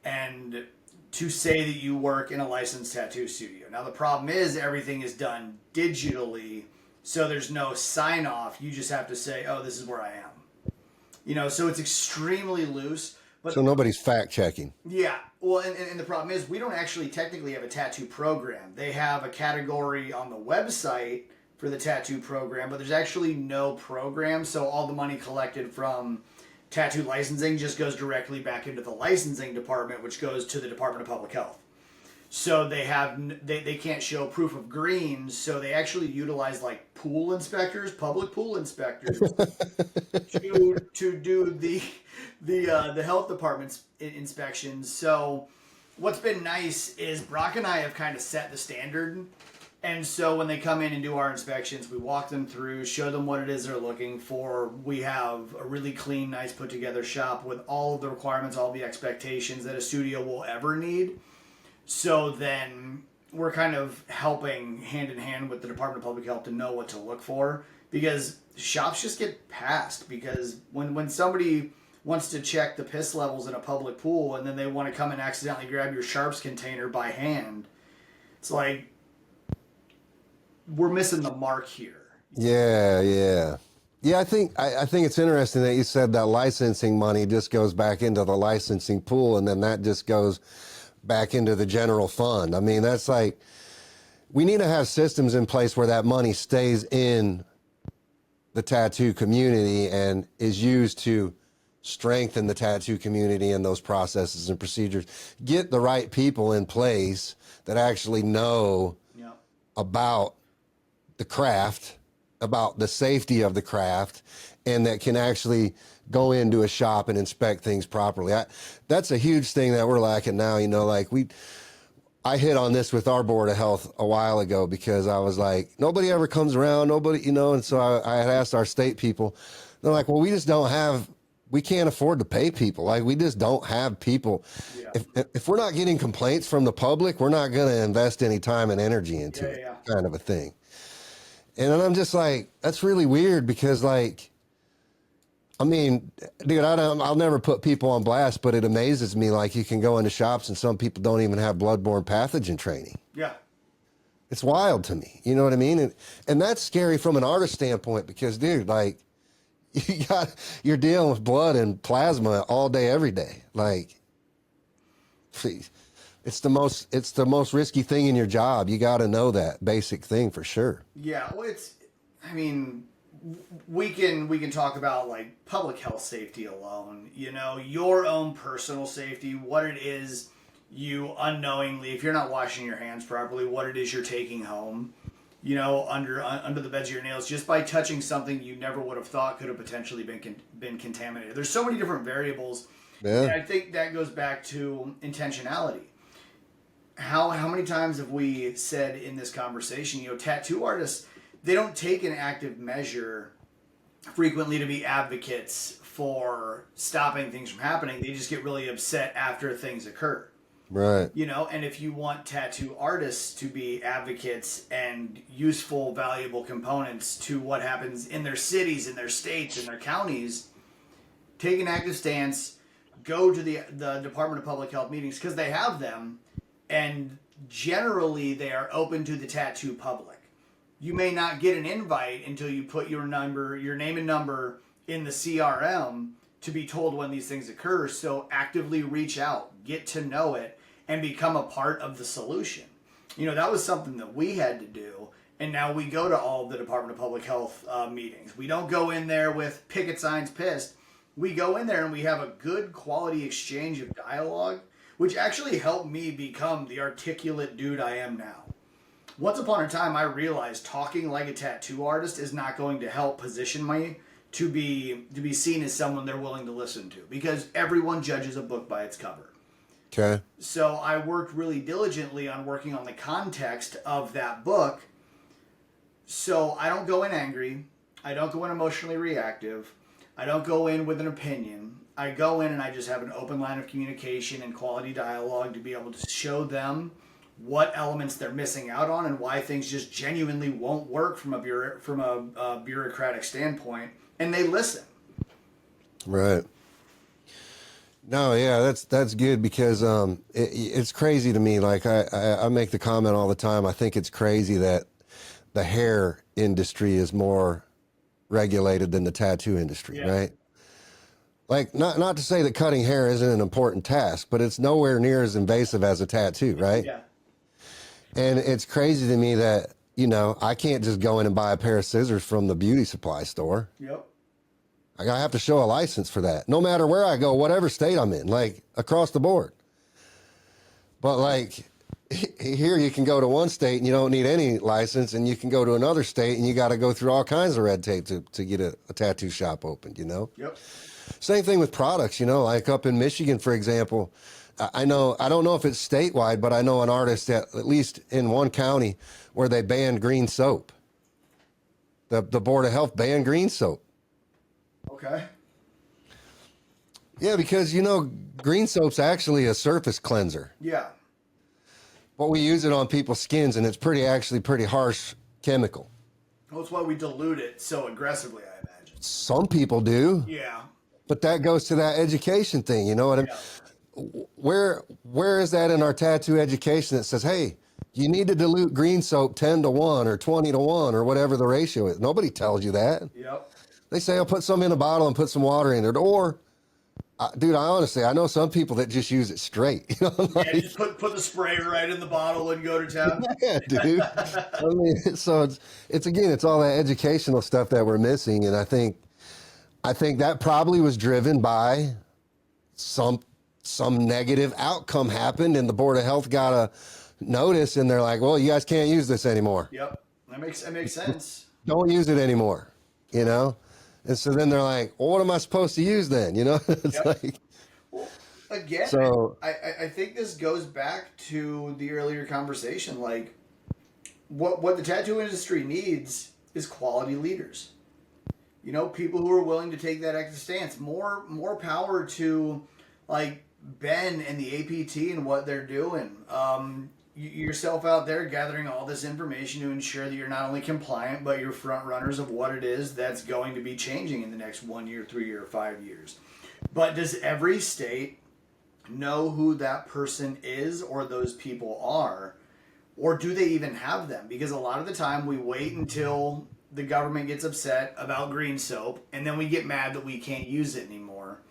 and to say that you work in a licensed tattoo studio. Now, the problem is everything is done digitally, so there's no sign-off. You just have to say, oh, this is where I am. So it's extremely loose. But So nobody's fact-checking. yeah. Well, and the problem is we don't actually technically have a tattoo program. They have a category on the website for the tattoo program, but there's actually no program, so all the money collected from tattoo licensing just goes directly back into the licensing department, which goes to the Department of Public Health. So they can't show proof of greens, so they actually utilize like pool inspectors, public pool inspectors, to do the health department's inspections. So what's been nice is Brock and I have kind of set the standard. And so when they come in and do our inspections, we walk them through, show them what it is they're looking for. We have a really clean, nice, put-together shop with all of the requirements, all the expectations that a studio will ever need. So then we're kind of helping hand in hand with the Department of Public Health to know what to look for, because shops just get passed. Because when somebody wants to check the piss levels in a public pool, and then they want to come and accidentally grab your sharps container by hand. It's like we're missing the mark here. Yeah. I think it's interesting that you said that licensing money just goes back into the licensing pool, and then that just goes back into the general fund. I mean, that's like, we need to have systems in place where that money stays in the tattoo community and is used to strengthen the tattoo community and those processes and procedures. Get the right people in place that actually know about the craft, about the safety of the craft, and that can actually go into a shop and inspect things properly. That's a huge thing that we're lacking now. You know, like I hit on this with our board of health a while ago because I was like, nobody ever comes around, nobody, you know, and so I had asked our state people. They're like, well, we can't afford to pay people. Like, we just don't have people. Yeah. If we're not getting complaints from the public, we're not going to invest any time and energy into it, kind of a thing. And I'm just like, that's really weird because, like, I mean, dude, I'll never put people on blast, but it amazes me. Like, you can go into shops and some people don't even have bloodborne pathogen training. Yeah. It's wild to me. You know what I mean? And that's scary from an artist standpoint because, dude, like, you're dealing with blood and plasma all day, every day. Like, it's the most risky thing in your job. You got to know that basic thing for sure. Yeah. Well, I mean, we can talk about like public health safety alone, you know, your own personal safety, what it is you unknowingly, if you're not washing your hands properly, what it is you're taking home, you know, under the beds of your nails, just by touching something you never would have thought could have potentially been contaminated. There's so many different variables. Yeah. And I think that goes back to intentionality. How many times have we said in this conversation, you know, tattoo artists, they don't take an active measure frequently to be advocates for stopping things from happening. They just get really upset after things occur. Right. You know, and if you want tattoo artists to be advocates and useful, valuable components to what happens in their cities, in their states, in their counties, take an active stance, go to the Department of Public Health meetings because they have them, and generally they are open to the tattoo public. You may not get an invite until you put your name and number in the CRM to be told when these things occur. So actively reach out, get to know it, and become a part of the solution. You know, that was something that we had to do. And now we go to all of the Department of Public Health meetings. We don't go in there with picket signs pissed. We go in there and we have a good quality exchange of dialogue, which actually helped me become the articulate dude I am now. Once upon a time, I realized talking like a tattoo artist is not going to help position me to be seen as someone they're willing to listen to, because everyone judges a book by its cover. Okay. So I worked really diligently on working on the context of that book. So I don't go in angry. I don't go in emotionally reactive. I don't go in with an opinion. I go in and I just have an open line of communication and quality dialogue to be able to show them what elements they're missing out on and why things just genuinely won't work from a bureaucratic standpoint, and they listen. Right. No, yeah, that's good because it's crazy to me. Like I make the comment all the time. I think it's crazy that the hair industry is more regulated than the tattoo industry, right? Like, not to say that cutting hair isn't an important task, but it's nowhere near as invasive as a tattoo, right? Yeah. And it's crazy to me that, you know, I can't just go in and buy a pair of scissors from the beauty supply store. Yep. I have to show a license for that, no matter where I go, whatever state I'm in, like across the board. But like here, you can go to one state and you don't need any license, and you can go to another state and you got to go through all kinds of red tape to get a tattoo shop opened, you know? Yep. Same thing with products, you know, like up in Michigan, for example. I don't know if it's statewide, but I know an artist at least in one county where they banned green soap. The Board of Health banned green soap. Okay. Yeah, because, you know, green soap's actually a surface cleanser. Yeah. But we use it on people's skins, and it's actually pretty harsh chemical. Well, that's why we dilute it so aggressively, I imagine. Some people do. Yeah. But that goes to that education thing. You know what I Yeah. mean? Where is that in our tattoo education that says, hey, you need to dilute green soap 10-1 or 20-1 or whatever the ratio is? Nobody tells you that. Yep. They say, I'll put some in a bottle and put some water in it. Or, dude, I honestly, I know some people that just use it straight. You know, Yeah, like, just put the spray right in the bottle and go to town. yeah, dude. I mean, so it's again, it's all that educational stuff that we're missing. And I think that probably was driven by some negative outcome happened and the Board of Health got a notice and they're like, well, you guys can't use this anymore. Yep. That makes sense. Don't use it anymore, you know? And so then they're like, well, what am I supposed to use then? You know, it's Yep. like, Well, again, so I think this goes back to the earlier conversation. Like, what the tattoo industry needs is quality leaders. You know, people who are willing to take that extra stance. More power to, like, Ben and the APT and what they're doing. Yourself out there gathering all this information to ensure that you're not only compliant, but you're front runners of what it is that's going to be changing in the next 1 year, 3 year, 5 years. But does every state know who that person is or those people are? Or do they even have them? Because a lot of the time we wait until the government gets upset about green soap and then we get mad that we can't use it anymore.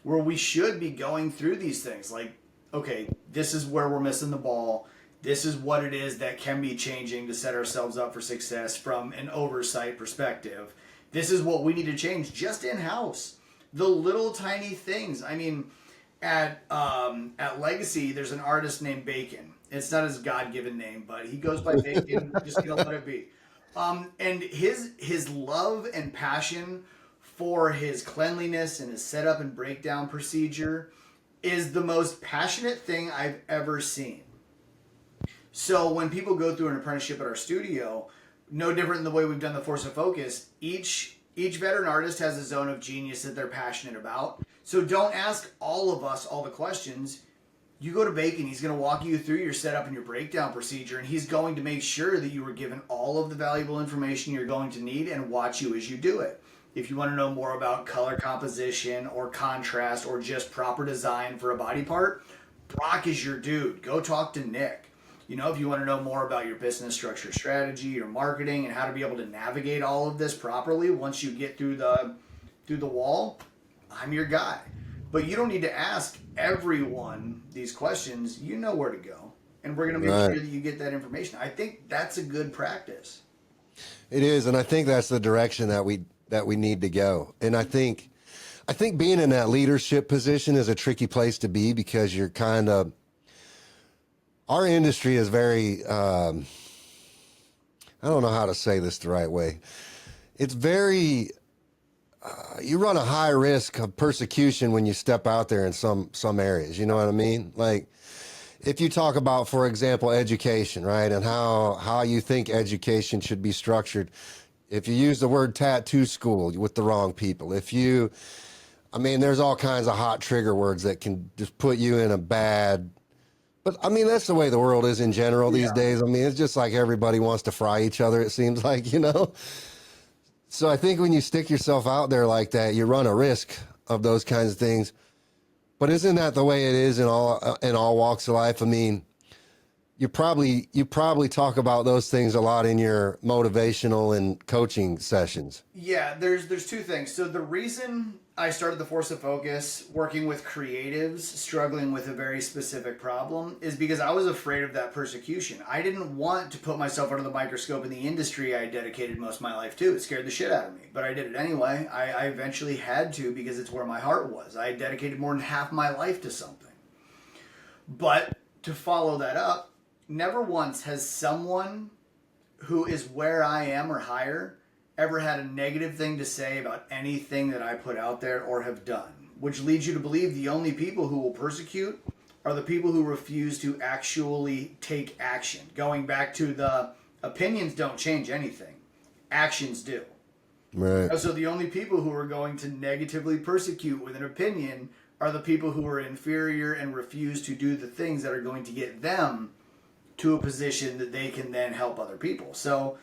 Where we should be going through these things like, okay, this is where we're missing the ball. This is what it is that can be changing to set ourselves up for success from an oversight perspective. This is what we need to change just in house. The little tiny things. I mean, at Legacy, there's an artist named Bacon. It's not his God-given name, but he goes by Bacon. Just gonna let it be. And his love and passion for his cleanliness and his setup and breakdown procedure is the most passionate thing I've ever seen. So when people go through an apprenticeship at our studio, no different than the way we've done the Force of Focus, each veteran artist has a zone of genius that they're passionate about. So don't ask all of us all the questions. You go to Bacon, he's going to walk you through your setup and your breakdown procedure, and he's going to make sure that you are given all of the valuable information you're going to need and watch you as you do it. If you want to know more about color composition or contrast or just proper design for a body part, Brock is your dude. Go talk to Nick. You know, if you want to know more about your business structure strategy, your marketing, and how to be able to navigate all of this properly once you get through the wall, I'm your guy. But you don't need to ask everyone these questions. You know where to go. And we're going to make right. sure that you get that information. I think that's a good practice. It is, and I think that's the direction that we need to go. And I think being in that leadership position is a tricky place to be because you're kind of, our industry is very, I don't know how to say this the right way. It's very, you run a high risk of persecution when you step out there in some areas. You know what I mean? Like, if you talk about, for example, education, right, and how you think education should be structured, if you use the word tattoo school with the wrong people, I mean, there's all kinds of hot trigger words that can just put you in a bad. But I mean, that's the way the world is in general these days. I mean, it's just like everybody wants to fry each other, it seems like, you know? So I think when you stick yourself out there like that, you run a risk of those kinds of things. But isn't that the way it is in all walks of life? I mean, you probably talk about those things a lot in your motivational and coaching sessions. Yeah, there's two things. So the reason I started the Force of Focus working with creatives struggling with a very specific problem is because I was afraid of that persecution. I didn't want to put myself under the microscope in the industry I dedicated most of my life to. It scared the shit out of me, but I did it anyway. I eventually had to because it's where my heart was. I dedicated more than half my life to something. But to follow that up, never once has someone who is where I am or higher ever had a negative thing to say about anything that I put out there or have done, which leads you to believe the only people who will persecute are the people who refuse to actually take action. Going back to the opinions don't change anything, actions do. Right. So the only people who are going to negatively persecute with an opinion are the people who are inferior and refuse to do the things that are going to get them to a position that they can then help other people. So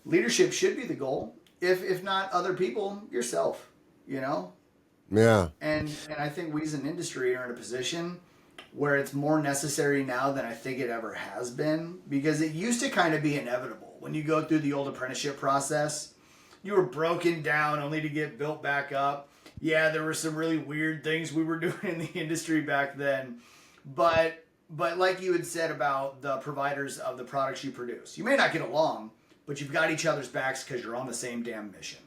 leadership should be the goal. If not other people, yourself, you know? Yeah. And I think we as an industry are in a position where it's more necessary now than I think it ever has been, because it used to kind of be inevitable. When you go through the old apprenticeship process, you were broken down only to get built back up. Yeah, there were some really weird things we were doing in the industry back then, but like you had said about the providers of the products you produce, you may not get along, but you've got each other's backs because you're on the same damn mission.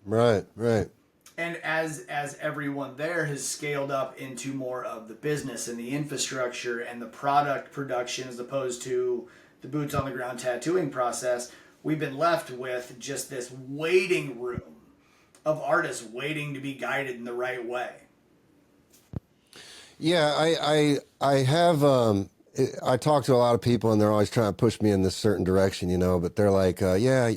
Right. Right. And as everyone there has scaled up into more of the business and the infrastructure and the product production as opposed to the boots on the ground tattooing process, we've been left with just this waiting room of artists waiting to be guided in the right way. Yeah, I have I talk to a lot of people and they're always trying to push me in this certain direction, you know, but they're like, yeah,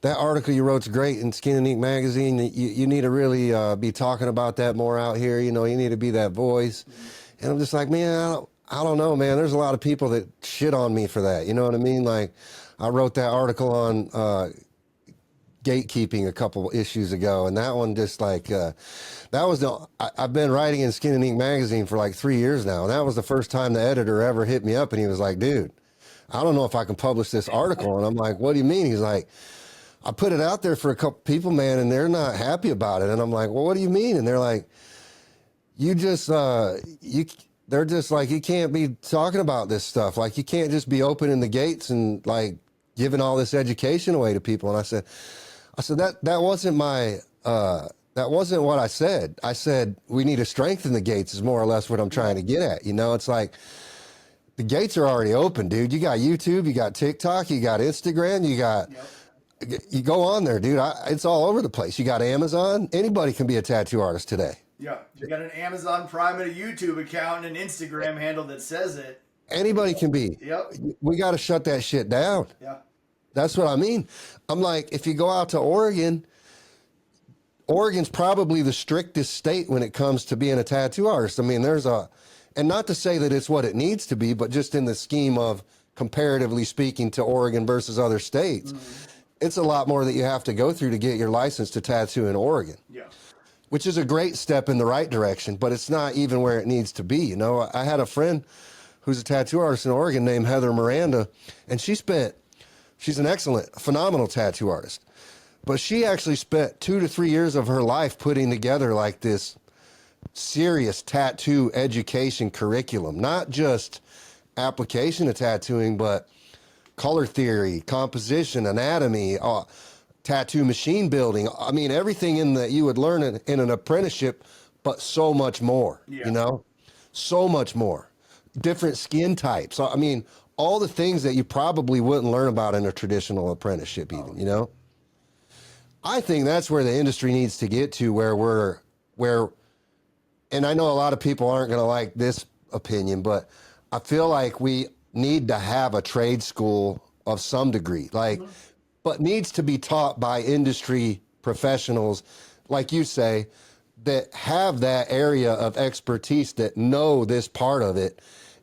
that article you wrote's great in Skin and Ink magazine. You need to really be talking about that more out here. You know, you need to be that voice. And I'm just like, man, I don't know, man. There's a lot of people that shit on me for that. You know what I mean? Like, I wrote that article on gatekeeping a couple issues ago, and that one just like that was I've been writing in Skin and Ink magazine for like 3 years now, and that was the first time the editor ever hit me up, and he was like, dude, I don't know if I can publish this article. And I'm like, what do you mean? He's like, I put it out there for a couple people, man, and they're not happy about it. And I'm like, well, what do you mean? And they're like, you just they're just like, you can't be talking about this stuff, like you can't just be opening the gates and like giving all this education away to people. And I said that wasn't my that wasn't what I said. I said we need to strengthen the gates is more or less what I'm trying to get at. You know, it's like the gates are already open, dude. You got YouTube, you got TikTok, you got Instagram, you got you go on there, dude. It's all over the place. You got Amazon. Anybody can be a tattoo artist today. Yeah, you got an Amazon Prime and a YouTube account and an Instagram handle that says it. Anybody can be. Yep. We got to shut that shit down. Yeah. That's what I mean. I'm like, if you go out to Oregon, Oregon's probably the strictest state when it comes to being a tattoo artist. I mean, and not to say that it's what it needs to be, but just in the scheme of comparatively speaking to Oregon versus other states, it's a lot more that you have to go through to get your license to tattoo in Oregon. Yeah. Which is a great step in the right direction, but it's not even where it needs to be. You know, I had a friend who's a tattoo artist in Oregon named Heather Miranda, and she's an excellent, phenomenal tattoo artist. But she actually spent 2 to 3 years of her life putting together like this serious tattoo education curriculum, not just application of tattooing, but color theory, composition, anatomy, tattoo machine building. I mean, everything that you would learn in an apprenticeship, but so much more, you know, so much more. Different skin types. I mean, all the things that you probably wouldn't learn about in a traditional apprenticeship even, you know? I think that's where the industry needs to get to, where, and I know a lot of people aren't going to like this opinion, but I feel like we need to have a trade school of some degree, like, but needs to be taught by industry professionals, like you say, that have that area of expertise, that know this part of it.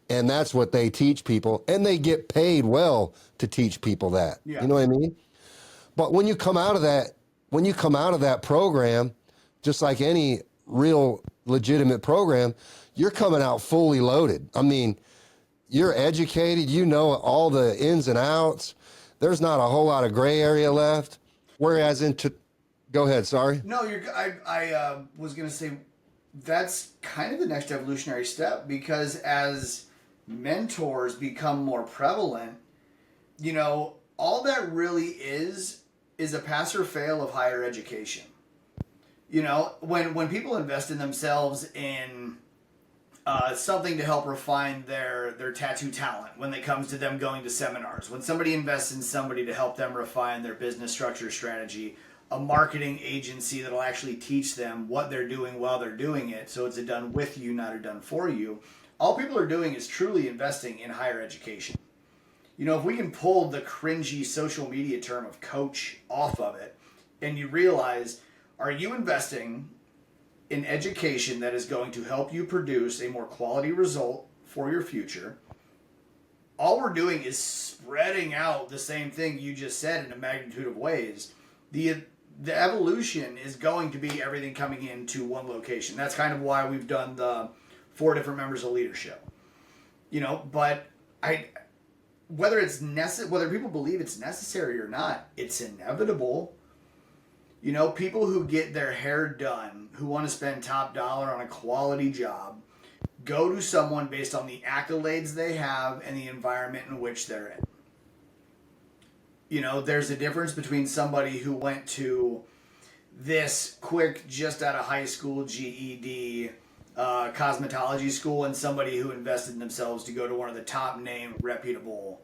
And that's what they teach people, and they get paid well to teach people that. You know what I mean? But when you come out of that program, just like any real legitimate program, you're coming out fully loaded. I mean, you're educated, you know all the ins and outs. There's not a whole lot of gray area left. Whereas go ahead, sorry. No, I was going to say that's kind of the next evolutionary step, because as mentors become more prevalent, you know, all that really is a pass or fail of higher education. You know, when people invest in themselves in something to help refine their tattoo talent, when it comes to them going to seminars, when somebody invests in somebody to help them refine their business structure strategy, a marketing agency that'll actually teach them what they're doing while they're doing it, so it's a done with you, not a done for you. All people are doing is truly investing in higher education. You know, if we can pull the cringy social media term of coach off of it, and you realize, are you investing in education that is going to help you produce a more quality result for your future? All we're doing is spreading out the same thing you just said in a magnitude of ways. The the evolution is going to be everything coming into one location. That's kind of why we've done the 4 different members of leadership. But whether whether people believe it's necessary or not, it's inevitable. People who get their hair done, who want to spend top dollar on a quality job, go to someone based on the accolades they have and the environment in which they're in. There's a difference between somebody who went to this quick, just out of high school GED cosmetology school and somebody who invested in themselves to go to one of the top name, reputable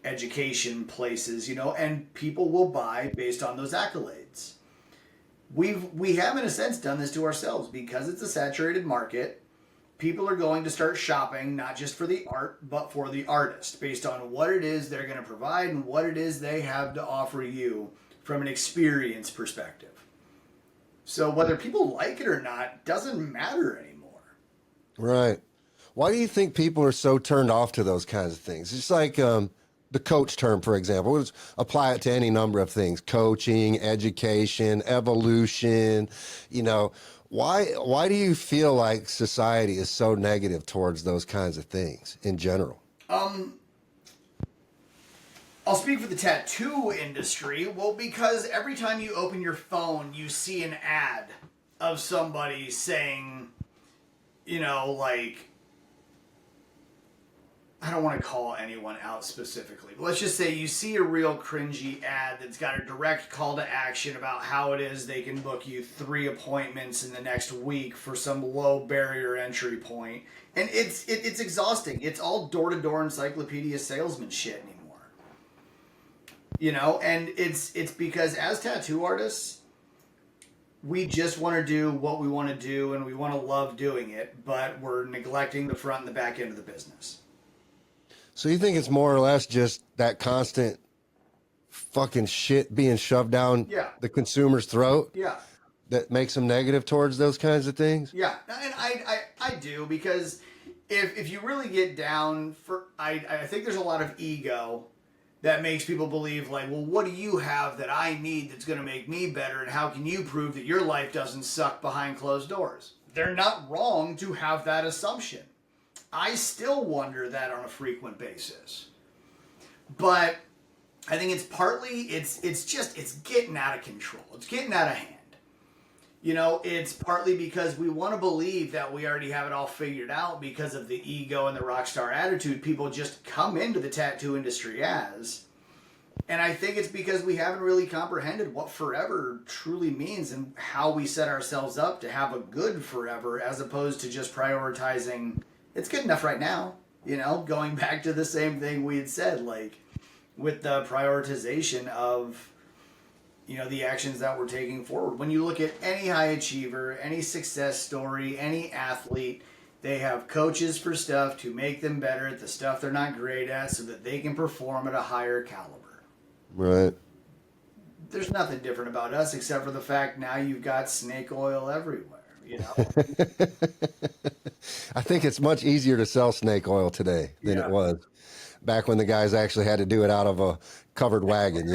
education places, and people will buy based on those accolades. We have, in a sense, done this to ourselves because it's a saturated market. People are going to start shopping not just for the art, but for the artist, based on what it is they're going to provide and what it is they have to offer you from an experience perspective. So whether people like it or not doesn't matter anymore. Right. Why do you think people are so turned off to those kinds of things? It's like the coach term, for example. We'll just apply it to any number of things: coaching, education, evolution. Why do you feel like society is so negative towards those kinds of things in general? I'll speak for the tattoo industry. Well, because every time you open your phone, you see an ad of somebody saying, I don't want to call anyone out specifically, but let's just say you see a real cringy ad that's got a direct call to action about how it is they can book you 3 appointments in the next week for some low barrier entry point. And it's exhausting. It's all door-to-door encyclopedia salesman shit anymore. And it's because as tattoo artists, we just want to do what we want to do and we want to love doing it, but we're neglecting the front and the back end of the business. So you think it's more or less just that constant fucking shit being shoved down the consumer's throat? Yeah. That makes them negative towards those kinds of things? Yeah, and I do, because if you really get down I think there's a lot of ego that makes people believe like, well, what do you have that I need that's going to make me better, and how can you prove that your life doesn't suck behind closed doors? They're not wrong to have that assumption. I still wonder that on a frequent basis. But I think it's partly, it's getting out of control. It's getting out of hand. It's partly because we want to believe that we already have it all figured out because of the ego and the rock star attitude people just come into the tattoo industry as. And I think it's because we haven't really comprehended what forever truly means and how we set ourselves up to have a good forever, as opposed to just prioritizing, it's good enough right now, going back to the same thing we had said, like with the prioritization of, the actions that we're taking forward. When you look at any high achiever, any success story, any athlete, they have coaches for stuff to make them better at the stuff they're not great at so that they can perform at a higher caliber. Right. There's nothing different about us except for the fact now you've got snake oil everywhere. I think it's much easier to sell snake oil today than it was back when the guys actually had to do it out of a covered wagon,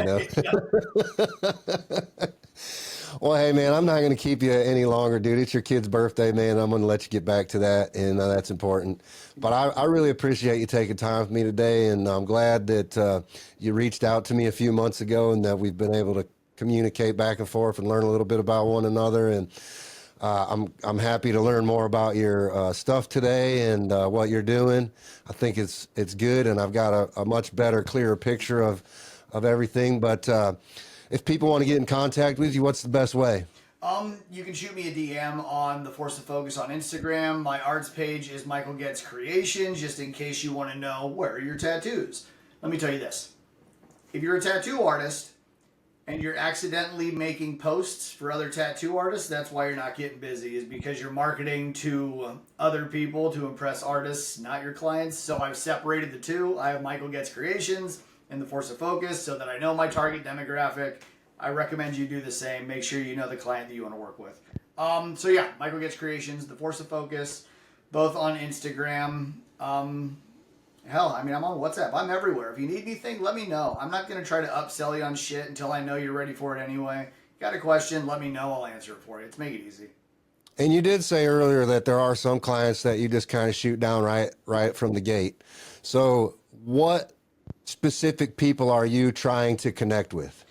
Well, hey, man, I'm not going to keep you any longer, dude. It's your kid's birthday, man. I'm going to let you get back to that, and that's important. But I really appreciate you taking time with me today, and I'm glad that you reached out to me a few months ago and that we've been able to communicate back and forth and learn a little bit about one another. And I'm happy to learn more about your stuff today and what you're doing. I think it's good, and I've got a much better, clearer picture of everything. But if people want to get in contact with you, what's the best way? You can shoot me a DM on the Force of Focus on Instagram. My arts page is Michael Getz Creations, just in case you want to know where are your tattoos. Let me tell you this. If you're a tattoo artist and you're accidentally making posts for other tattoo artists, that's why you're not getting busy, is because you're marketing to other people to impress artists, not your clients. So I've separated the two. I have Michael Getz Creations and the Force of Focus so that I know my target demographic. I recommend you do the same. Make sure you know the client that you want to work with. So yeah, Michael Getz Creations, the Force of Focus, both on Instagram. Hell, I mean, I'm on WhatsApp. I'm everywhere. If you need anything, let me know. I'm not going to try to upsell you on shit until I know you're ready for it anyway. Got a question? Let me know. I'll answer it for you. Let's make it easy. And you did say earlier that there are some clients that you just kind of shoot down right from the gate. So what specific people are you trying to connect with?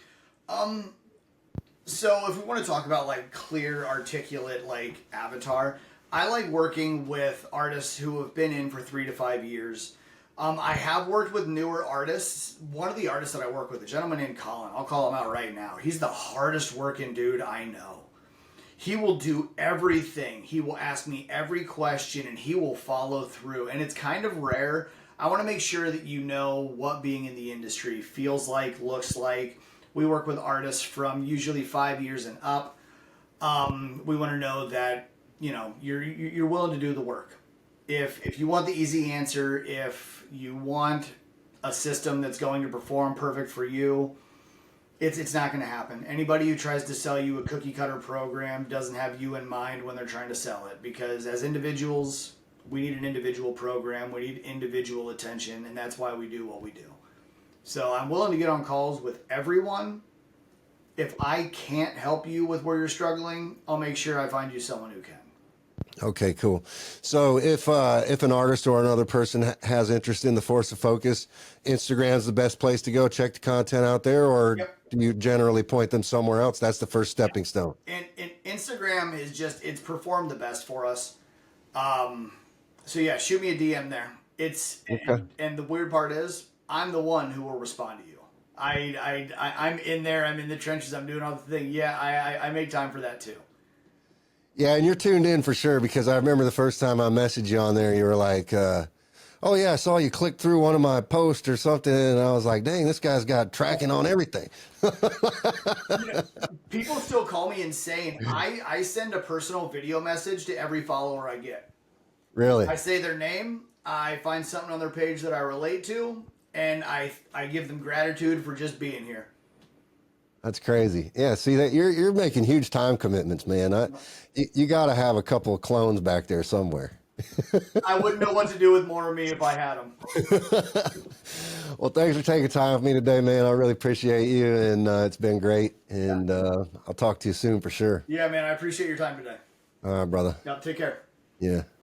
So if we want to talk about like clear, articulate, like avatar, I like working with artists who have been in for 3 to 5 years. I have worked with newer artists. One of the artists that I work with, a gentleman named Colin, I'll call him out right now. He's the hardest working dude I know. He will do everything. He will ask me every question and he will follow through. And it's kind of rare. I want to make sure that you know what being in the industry feels like, looks like. We work with artists from usually 5 years and up. We want to know that you're willing to do the work. If you want the easy answer, if you want a system that's going to perform perfect for you, it's not going to happen. Anybody who tries to sell you a cookie cutter program doesn't have you in mind when they're trying to sell it, because as individuals, we need an individual program, we need individual attention, and that's why we do what we do. So I'm willing to get on calls with everyone. If I can't help you with where you're struggling, I'll make sure I find you someone who can. Okay, cool. So if an artist or another person has interest in the Force of Focus, Instagram's the best place to go. Check the content out there, or Yep. do you generally point them somewhere else? That's the first stepping stone. And Instagram is it's performed the best for us. So yeah, shoot me a DM there. Okay. And the weird part is I'm the one who will respond to you. I'm in there. I'm in the trenches. I'm doing all the thing. Yeah, I make time for that too. Yeah, and you're tuned in for sure, because I remember the first time I messaged you on there, you were like, oh yeah, I saw you click through one of my posts or something, and I was like, dang, this guy's got tracking on everything. People still call me insane. I send a personal video message to every follower I get. Really? I say their name, I find something on their page that I relate to, and I give them gratitude for just being here. That's crazy. Yeah, see that you're making huge time commitments, man. You got to have a couple of clones back there somewhere. I wouldn't know what to do with more of me if I had them. Well, thanks for taking time with me today, man. I really appreciate you, and it's been great. And I'll talk to you soon for sure. Yeah, man, I appreciate your time today. All right, brother. Now, take care. Yeah.